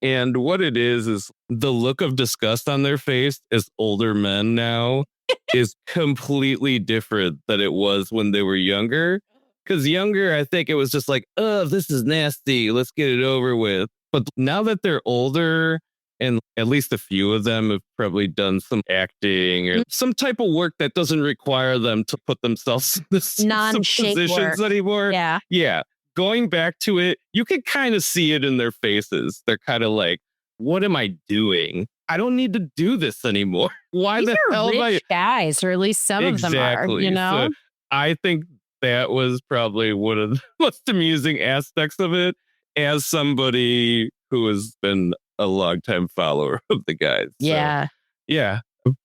And what it is the look of disgust on their face as older men now is completely different than it was when they were younger. Because younger, I think it was just like, oh, this is nasty. Let's get it over with. But now that they're older, and at least a few of them have probably done some acting or some type of work that doesn't require them to put themselves in some positions anymore. Yeah. Yeah. Going back to it, you can kind of see it in their faces. They're kind of like, what am I doing? I don't need to do this anymore. Why These the are hell am I? rich guys, or at least some of them are, you know? So I think that was probably one of the most amusing aspects of it as somebody who has been a longtime follower of the guys. Yeah. So, yeah.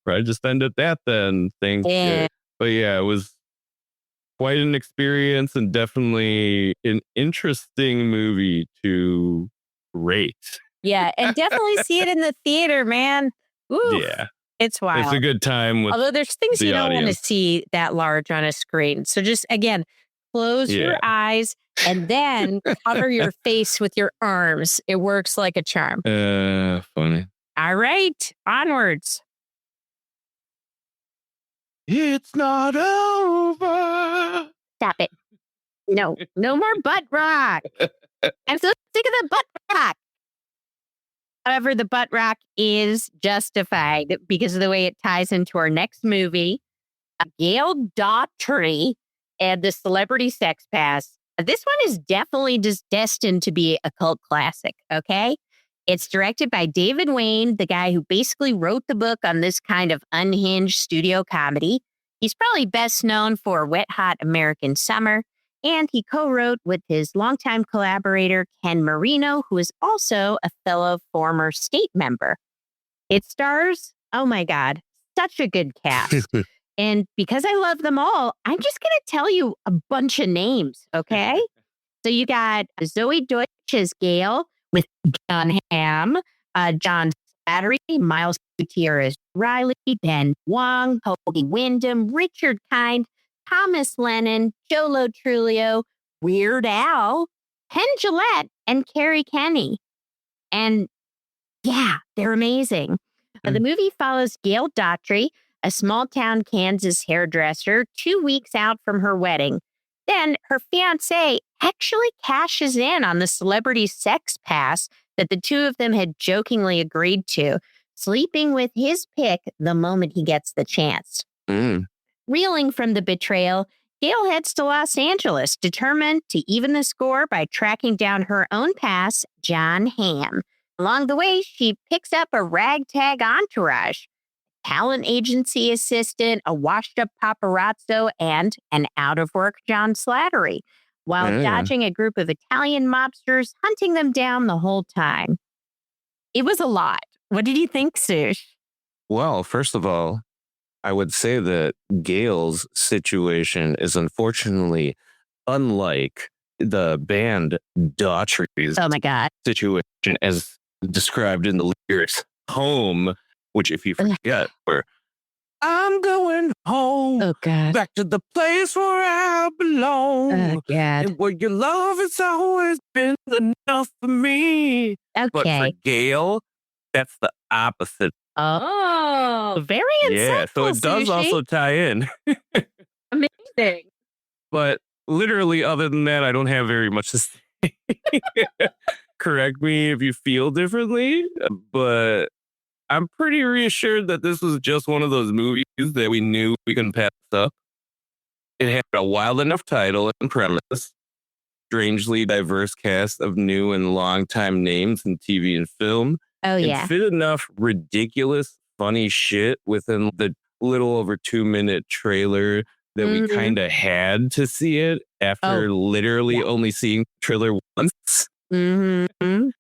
Probably just end at that then. Thank you. But yeah, it was quite an experience and definitely an interesting movie to rate. Yeah. And definitely see it in the theater, man. Oof. Yeah. It's wild. It's a good time with Although there's things the you don't want to audience. see that large on a screen. So just, again, close your eyes and then cover your face with your arms. It works like a charm. Funny. All right. Onwards. It's not over. Stop it. No more butt rock. I'm so sick of the butt rock. However, the butt rock is justified because of the way it ties into our next movie, Gail Daughtry and the Celebrity Sex Pass. This one is definitely just destined to be a cult classic, okay? It's directed by David Wayne, the guy who basically wrote the book on this kind of unhinged studio comedy. He's probably best known for Wet Hot American Summer, and he co-wrote with his longtime collaborator, Ken Marino, who is also a fellow former state member. It stars, oh my God, such a good cast. And because I love them all, I'm just going to tell you a bunch of names, okay? So you got Zoe Deutsch as Gail with John Hamm, John Slattery, Miles Gutierrez Riley, Ben Wong, Hoagie Wyndham, Richard Kind, Thomas Lennon, Joe Lo Truglio, Weird Al, Penn Jillette, and Carrie Kenny. And yeah, they're amazing. The movie follows Gail Daughtry, a small-town Kansas hairdresser, 2 weeks out from her wedding. Then her fiancé actually cashes in on the Celebrity Sex Pass that the two of them had jokingly agreed to, sleeping with his pick the moment he gets the chance. Reeling from the betrayal, Gail heads to Los Angeles, determined to even the score by tracking down her own pass, John Hamm. Along the way, she picks up a ragtag entourage, talent agency assistant, a washed-up paparazzo, and an out-of-work John Slattery, while dodging a group of Italian mobsters, hunting them down the whole time. It was a lot. What did you think, Sush? Well, first of all, I would say that Gail's situation is unfortunately unlike the band Daughtry's Oh my God. situation as described in the lyrics. Home, which if you forget, where I'm going home, Oh, God. back to the place where I belong, Oh, God. and where your love has always been enough for me. But for Okay. Gail, that's the opposite. Oh, very insightful, Yeah, so it does Sushi. also tie in. Amazing. But literally, other than that, I don't have very much to say. Correct me if you feel differently, but I'm pretty reassured that this was just one of those movies that we knew we couldn't pass up. It had a wild enough title and premise, strangely diverse cast of new and longtime names in TV and film, Oh, and yeah. fit enough ridiculous, funny shit within the little over 2-minute trailer that we kind of had to see it after literally only seeing the trailer once. Mm-hmm.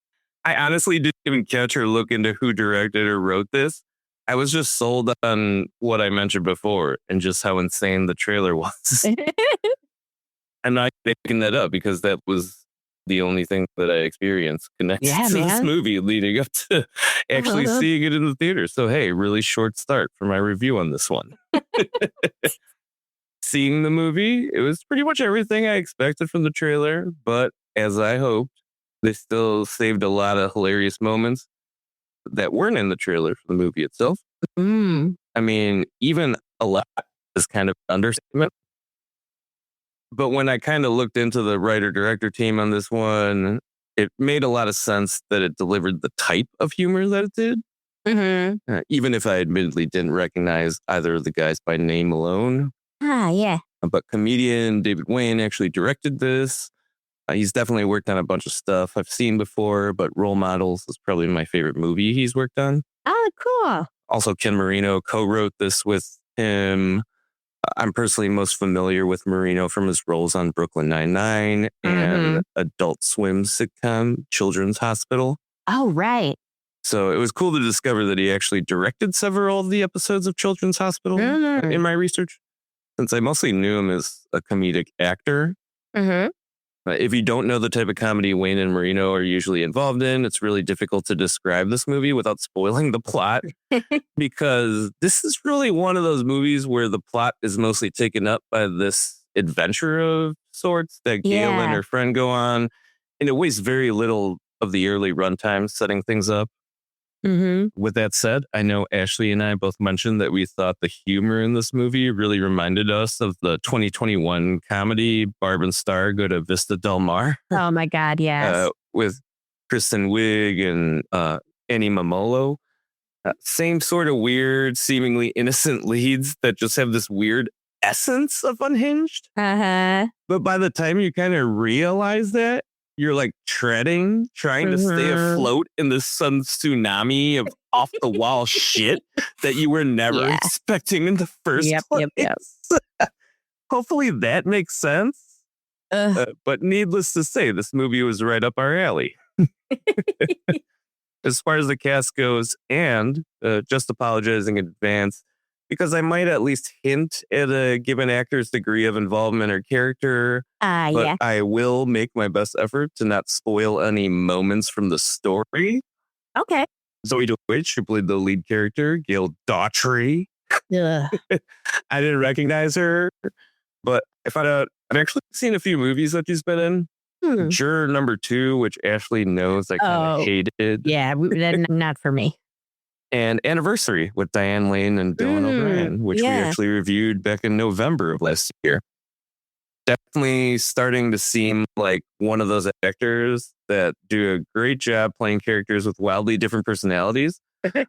I honestly didn't even catch or look into who directed or wrote this. I was just sold on what I mentioned before and just how insane the trailer was. I'm not making that up because that was the only thing that I experienced connected to this man. movie leading up to actually seeing it in the theater. So, hey, really short start for my review on this one. Seeing the movie, it was pretty much everything I expected from the trailer, but as I hoped, they still saved a lot of hilarious moments that weren't in the trailer for the movie itself. I mean, even a lot is kind of an understatement. But when I kind of looked into the writer-director team on this one, it made a lot of sense that it delivered the type of humor that it did. Even if I admittedly didn't recognize either of the guys by name alone. Yeah. But comedian David Wayne actually directed this. He's definitely worked on a bunch of stuff I've seen before, but Role Models is probably my favorite movie he's worked on. Oh, cool. Also, Ken Marino co-wrote this with him. I'm personally most familiar with Marino from his roles on Brooklyn Nine-Nine and Adult Swim sitcom Children's Hospital. Oh, right. So it was cool to discover that he actually directed several of the episodes of Children's Hospital in my research, since I mostly knew him as a comedic actor. If you don't know the type of comedy Wayne and Marino are usually involved in, it's really difficult to describe this movie without spoiling the plot, because this is really one of those movies where the plot is mostly taken up by this adventure of sorts that Gail and her friend go on, and it wastes very little of the early runtime setting things up. With that said, I know Ashley and I both mentioned that we thought the humor in this movie really reminded us of the 2021 comedy Barb and Star Go to Vista Del Mar. Oh my God, yes. With Kristen Wiig and Annie Mamolo. Same sort of weird, seemingly innocent leads that just have this weird essence of unhinged. But by the time you kind of realize that, you're like trying to stay afloat in this sun tsunami of off the wall shit that you were never expecting in the first place. Hopefully that makes sense. But needless to say, this movie was right up our alley. As far as the cast goes, and just apologizing in advance, because I might at least hint at a given actor's degree of involvement or character. But I will make my best effort to not spoil any moments from the story. Okay. Zoe Deutsch, who played the lead character, Gail Daughtry. I didn't recognize her, but I found out I've actually seen a few movies that she's been in. Juror number 2, which Ashley knows I kind of hated. Yeah, not for me. And Anniversary with Diane Lane and Dylan O'Brien, which we actually reviewed back in November of last year. Definitely starting to seem like one of those actors that do a great job playing characters with wildly different personalities.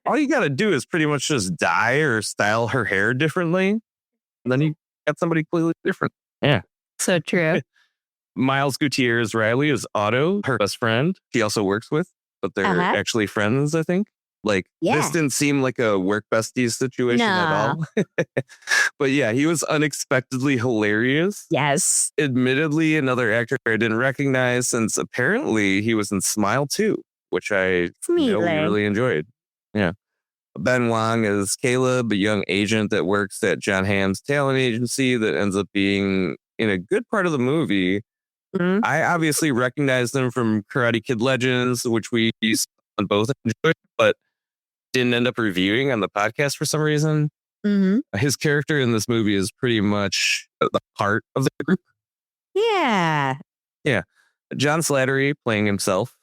All you got to do is pretty much just dye or style her hair differently. And then you got somebody completely different. Yeah. So true. Miles Gutierrez Riley is Otto, her best friend. He also works with, but they're actually friends, I think. Like, this didn't seem like a work besties situation at all. But yeah, he was unexpectedly hilarious. Yes. Admittedly, another actor I didn't recognize, since apparently he was in Smile 2, which I know we really enjoyed. Yeah. Ben Wong is Caleb, a young agent that works at John Hamm's talent agency that ends up being in a good part of the movie. I obviously recognized him from Karate Kid Legends, which we both enjoyed, but didn't end up reviewing on the podcast for some reason. His character in this movie is pretty much the heart of the group. Yeah. Yeah. John Slattery playing himself.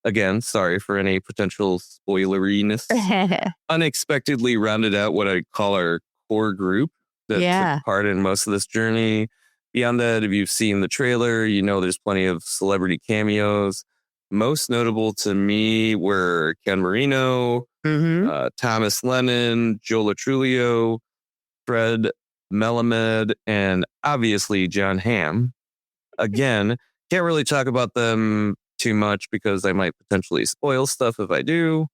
Again, sorry for any potential spoileriness. Unexpectedly rounded out what I call our core group that took part in most of this journey. Beyond that, if you've seen the trailer, you know there's plenty of celebrity cameos. Most notable to me were Ken Marino, Thomas Lennon, Joe Latrulio, Fred Melamed, and obviously John Hamm. Again, can't really talk about them too much because I might potentially spoil stuff if I do.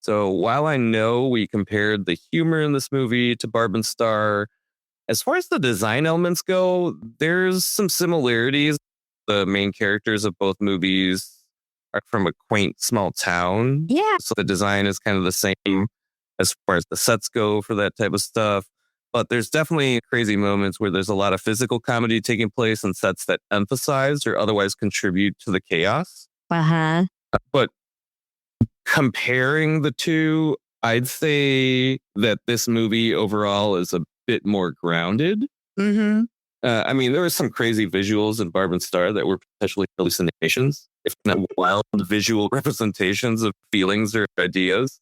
So while I know we compared the humor in this movie to Barb and Star, as far as the design elements go, there's some similarities. The main characters of both movies are from a quaint small town. Yeah. So the design is kind of the same as far as the sets go for that type of stuff. But there's definitely crazy moments where there's a lot of physical comedy taking place in sets that emphasize or otherwise contribute to the chaos. Uh-huh. But comparing the two, I'd say that this movie overall is a bit more grounded. Mm-hmm. I mean, there were some crazy visuals in Barb and Star that were potentially hallucinations, if not wild visual representations of feelings or ideas.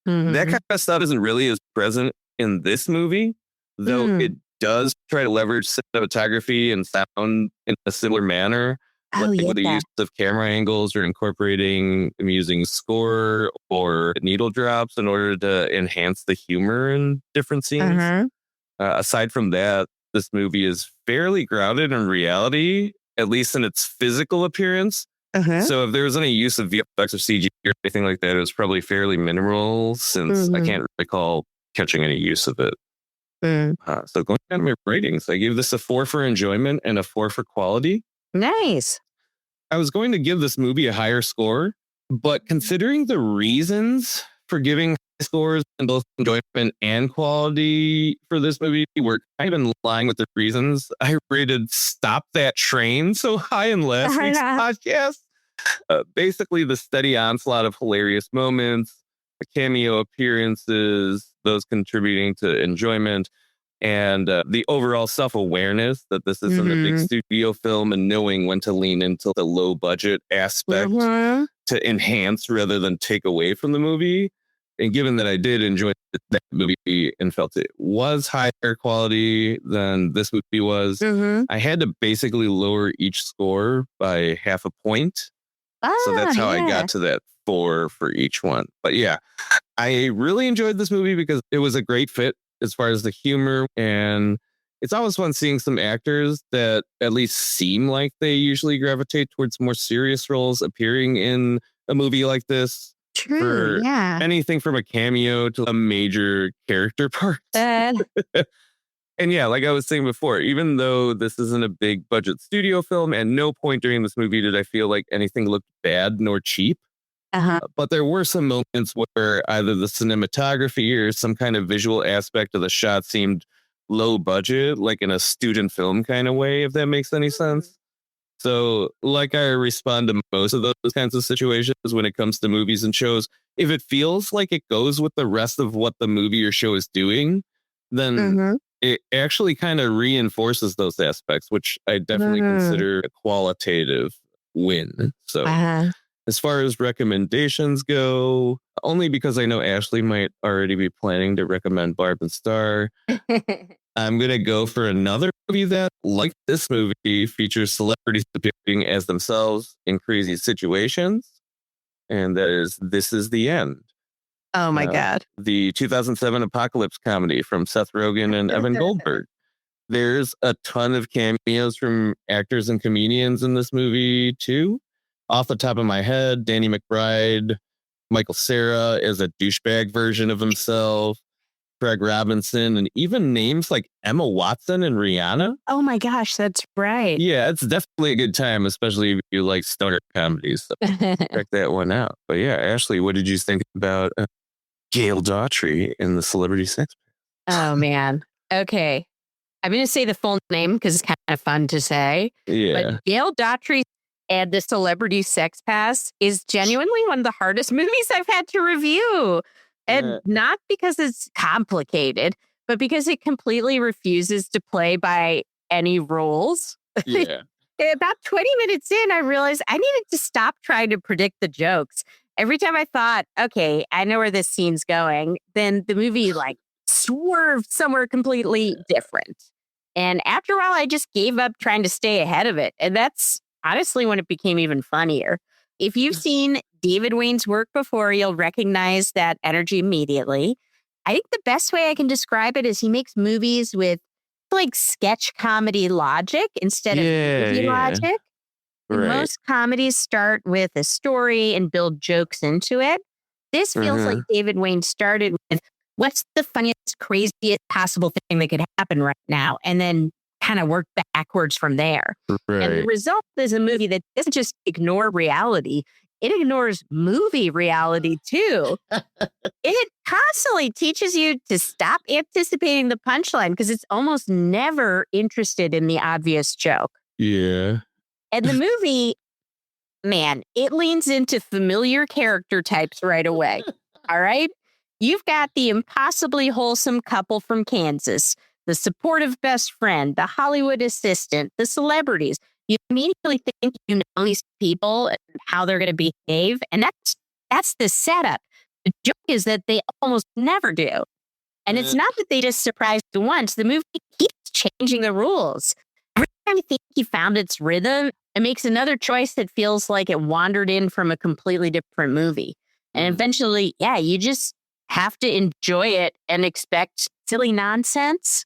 Mm-hmm. That kind of stuff isn't really as present in this movie, though it does try to leverage cinematography and sound in a similar manner. With the use of camera angles or incorporating amusing score or needle drops in order to enhance the humor in different scenes. Uh-huh. Aside from that, this movie is fairly grounded in reality, at least in its physical appearance. Uh-huh. So if there was any use of VFX or CG or anything like that, it was probably fairly minimal since I can't recall catching any use of it. So going down to my ratings, I gave this a 4 for enjoyment and a 4 for quality. Nice. I was going to give this movie a higher score, but considering the reasons for giving high scores in both enjoyment and quality for this movie were kind of in line with the reasons I rated Stop That Train so high in last week's podcast. Basically, the steady onslaught of hilarious moments, the cameo appearances, those contributing to enjoyment, and the overall self-awareness that this isn't a big studio film and knowing when to lean into the low budget aspect to enhance rather than take away from the movie. And given that I did enjoy that movie and felt it was higher quality than this movie was, I had to basically lower each score by half a point. So that's how I got to that 4 for each one. But yeah, I really enjoyed this movie because it was a great fit as far as the humor, and it's always fun seeing some actors that at least seem like they usually gravitate towards more serious roles appearing in a movie like this. True, yeah. Anything from a cameo to a major character part. And yeah, like I was saying before, even though this isn't a big budget studio film, at no point during this movie did I feel like anything looked bad nor cheap. But there were some moments where either the cinematography or some kind of visual aspect of the shot seemed low budget, like in a student film kind of way, if that makes any sense. So like I respond to most of those kinds of situations when it comes to movies and shows. If it feels like it goes with the rest of what the movie or show is doing, then it actually kind of reinforces those aspects, which I definitely consider a qualitative win. So as far as recommendations go, only because I know Ashley might already be planning to recommend Barb and Star, I'm going to go for another movie that, like this movie, features celebrities appearing as themselves in crazy situations. And that is This Is the End. Oh, my God. The 2007 apocalypse comedy from Seth Rogen and Evan Goldberg. There's a ton of cameos from actors and comedians in this movie, too. Off the top of my head, Danny McBride, Michael Cera as a douchebag version of himself, Craig Robinson, and even names like Emma Watson and Rihanna. Oh my gosh, that's right. Yeah, it's definitely a good time, especially if you like stoner comedies. So check that one out. But yeah, Ashley, what did you think about Gail Daughtry in the Celebrity Sex? Oh man. Okay. I'm going to say the full name because it's kind of fun to say. Yeah. But Gail Daughtry and the Celebrity Sex Pass is genuinely one of the hardest movies I've had to review. And not because it's complicated, but because it completely refuses to play by any rules. Yeah. About 20 minutes in, I realized I needed to stop trying to predict the jokes. Every time I thought, okay, I know where this scene's going, then the movie like swerved somewhere completely different. And after a while, I just gave up trying to stay ahead of it. And that's honestly when it became even funnier. If you've seen David Wayne's work before, you'll recognize that energy immediately. I think the best way I can describe it is he makes movies with like sketch comedy logic instead of movie logic. Right. Most comedies start with a story and build jokes into it. This feels like David Wayne started with what's the funniest, craziest possible thing that could happen right now, and then kind of work backwards from there. Right. And the result is a movie that doesn't just ignore reality. it ignores movie reality too. It constantly teaches you to stop anticipating the punchline because it's almost never interested in the obvious joke. Yeah. And the movie, man, it leans into familiar character types right away. All right. You've got the impossibly wholesome couple from Kansas, the supportive best friend, the Hollywood assistant, the celebrities. You immediately think you know these people and how they're going to behave. And that's the setup. The joke is that they almost never do. And it's not that they just surprised you once. The movie keeps changing the rules. Every time you think you found its rhythm, it makes another choice that feels like it wandered in from a completely different movie. And eventually, yeah, you just have to enjoy it and expect silly nonsense.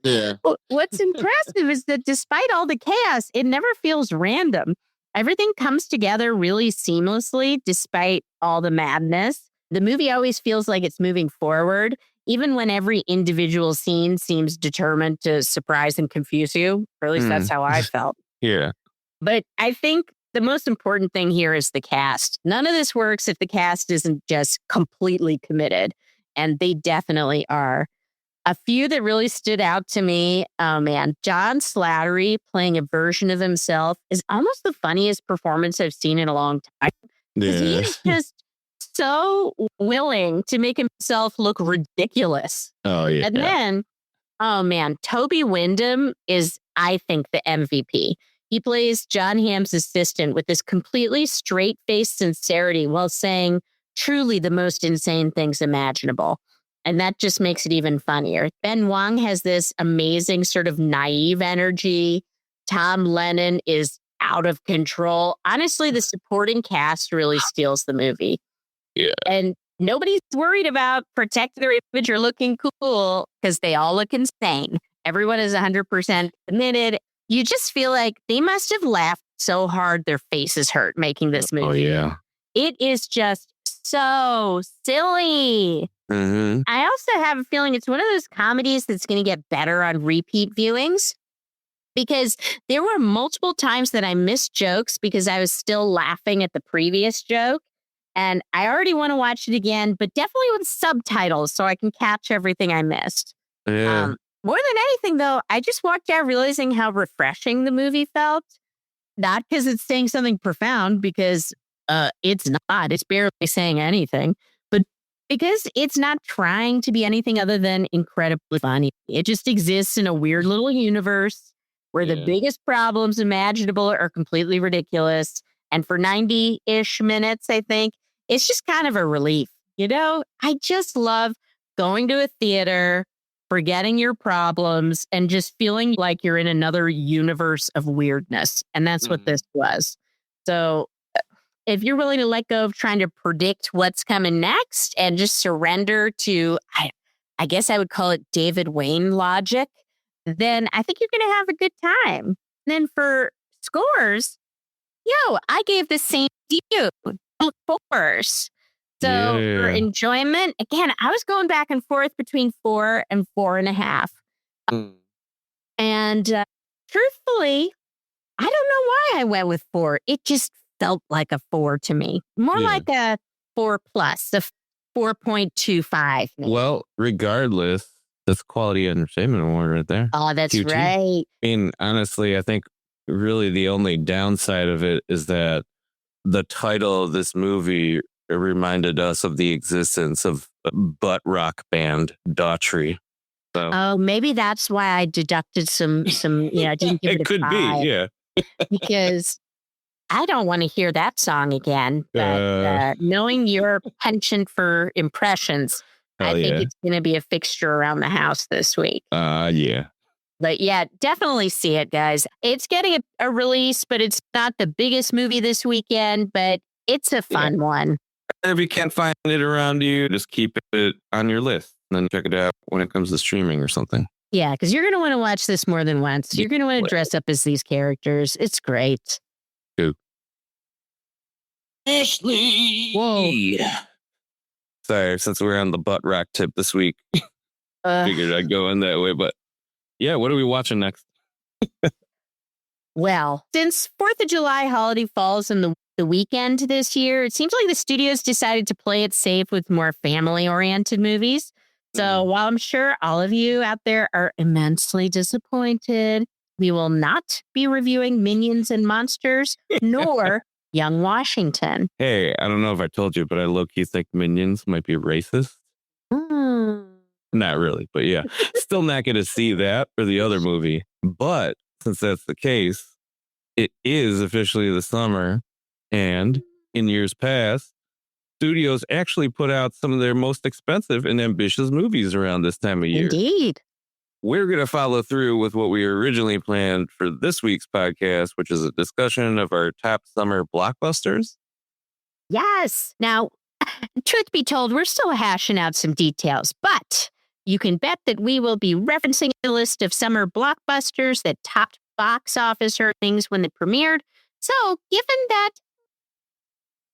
Yeah. What's impressive is that despite all the chaos, it never feels random. Everything comes together really seamlessly despite all the madness. The movie always feels like it's moving forward, even when every individual scene seems determined to surprise and confuse you. Or at least that's how I felt. Yeah. But I think the most important thing here is the cast. None of this works if the cast isn't just completely committed. And they definitely are. A few that really stood out to me, oh man, John Slattery playing a version of himself is almost the funniest performance I've seen in a long time. Because he is just so willing to make himself look ridiculous. Oh, yeah. And then, oh man, Toby Wyndham is, I think, the MVP. He plays John Hamm's assistant with this completely straight-faced sincerity while saying truly the most insane things imaginable. And that just makes it even funnier. Ben Wong has this amazing sort of naive energy. Tom Lennon is out of control. Honestly, the supporting cast really steals the movie. Yeah. And nobody's worried about protecting their image or looking cool because they all look insane. Everyone is 100% committed. You just feel like they must have laughed so hard their faces hurt making this movie. Oh, yeah. It is just so silly. Mm-hmm. I also have a feeling it's one of those comedies that's going to get better on repeat viewings because there were multiple times that I missed jokes because I was still laughing at the previous joke. And I already want to watch it again, but definitely with subtitles so I can catch everything I missed. Yeah. More than anything, though, I just walked out realizing how refreshing the movie felt. Not because it's saying something profound, because it's not. It's barely saying anything. But because it's not trying to be anything other than incredibly funny. It just exists in a weird little universe where the biggest problems imaginable are completely ridiculous. And for 90-ish minutes, I think, it's just kind of a relief. You know, I just love going to a theater, forgetting your problems, and just feeling like you're in another universe of weirdness. And that's what this was. So if you're willing to let go of trying to predict what's coming next and just surrender to, I guess I would call it David Wayne logic, then I think you're going to have a good time. And then for scores, I gave the same to you, both fours. So for enjoyment, again, I was going back and forth between 4 and 4.5. And truthfully, I don't know why I went with 4. It just felt like a 4 to me. More like a 4+, a 4.25. Maybe. Well, regardless, that's quality entertainment award right there. Oh, that's QT. right. I mean, honestly, I think really the only downside of it is that the title of this movie reminded us of the existence of a butt rock band Daughtry. So. Oh, maybe that's why I deducted some. I didn't give it a could 5, be, yeah. because I don't want to hear that song again. But knowing your penchant for impressions, I think it's going to be a fixture around the house this week. Yeah. But yeah, definitely see it, guys. It's getting a release, but it's not the biggest movie this weekend, but it's a fun one. If you can't find it around you, just keep it on your list and then check it out when it comes to streaming or something. Yeah, because you're going to want to watch this more than once. You're going to want to dress up as these characters. It's great. Good. Ashley. Whoa. Sorry, since we're on the butt rock tip this week, figured I'd go in that way. But yeah, what are we watching next? Well, since 4th of July holiday falls on the weekend this year, it seems like the studios decided to play it safe with more family-oriented movies. So while I'm sure all of you out there are immensely disappointed, we will not be reviewing Minions and Monsters, nor Young Washington. Hey, I don't know if I told you, but I low-key think Minions might be racist. Not really, but yeah. Still not going to see that or the other movie. But since that's the case, it is officially the summer. And in years past, studios actually put out some of their most expensive and ambitious movies around this time of year. Indeed. We're going to follow through with what we originally planned for this week's podcast, which is a discussion of our top summer blockbusters. Yes. Now, truth be told, we're still hashing out some details, but you can bet that we will be referencing a list of summer blockbusters that topped box office earnings when they premiered. So, given that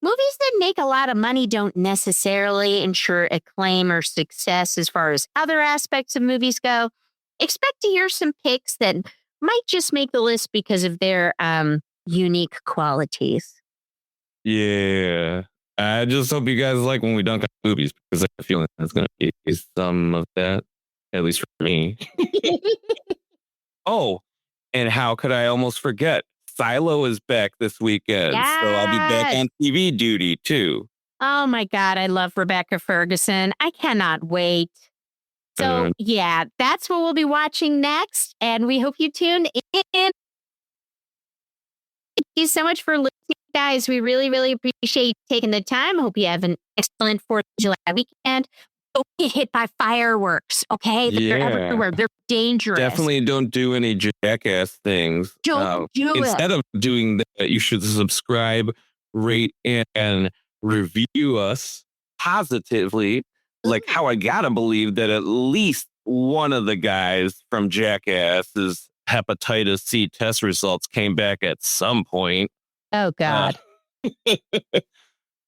movies that make a lot of money don't necessarily ensure acclaim or success as far as other aspects of movies go, expect to hear some picks that might just make the list because of their unique qualities. Yeah. I just hope you guys like when we dunk on movies, because I have a feeling that's going to be some of that, at least for me. Oh, and how could I almost forget? Silo is back this weekend, so I'll be back on TV duty too. Oh my God, I love Rebecca Ferguson. I cannot wait. So yeah, that's what we'll be watching next, and we hope you tune in. Thank you so much for listening, guys. We really, really appreciate you taking the time. Hope you have an excellent 4th of July weekend. Don't get hit by fireworks, okay? They're everywhere. They're dangerous. Definitely don't do any Jackass things. Don't do it. Instead of doing that, you should subscribe, rate, and review us positively. Like how I gotta believe that at least one of the guys from Jackass's hepatitis C test results came back at some point. Oh, God.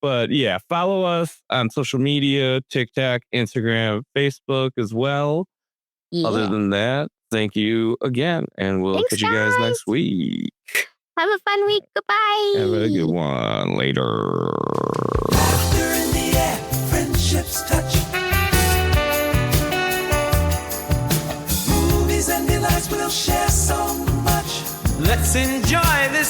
But yeah, follow us on social media, TikTok, Instagram, Facebook as well. Yeah. Other than that, thank you again. And we'll catch you guys next week. Have a fun week. Goodbye. Have a good one. Later. Laughter in the air, friendships touch. Movies and delights, we'll share so much. Let's enjoy this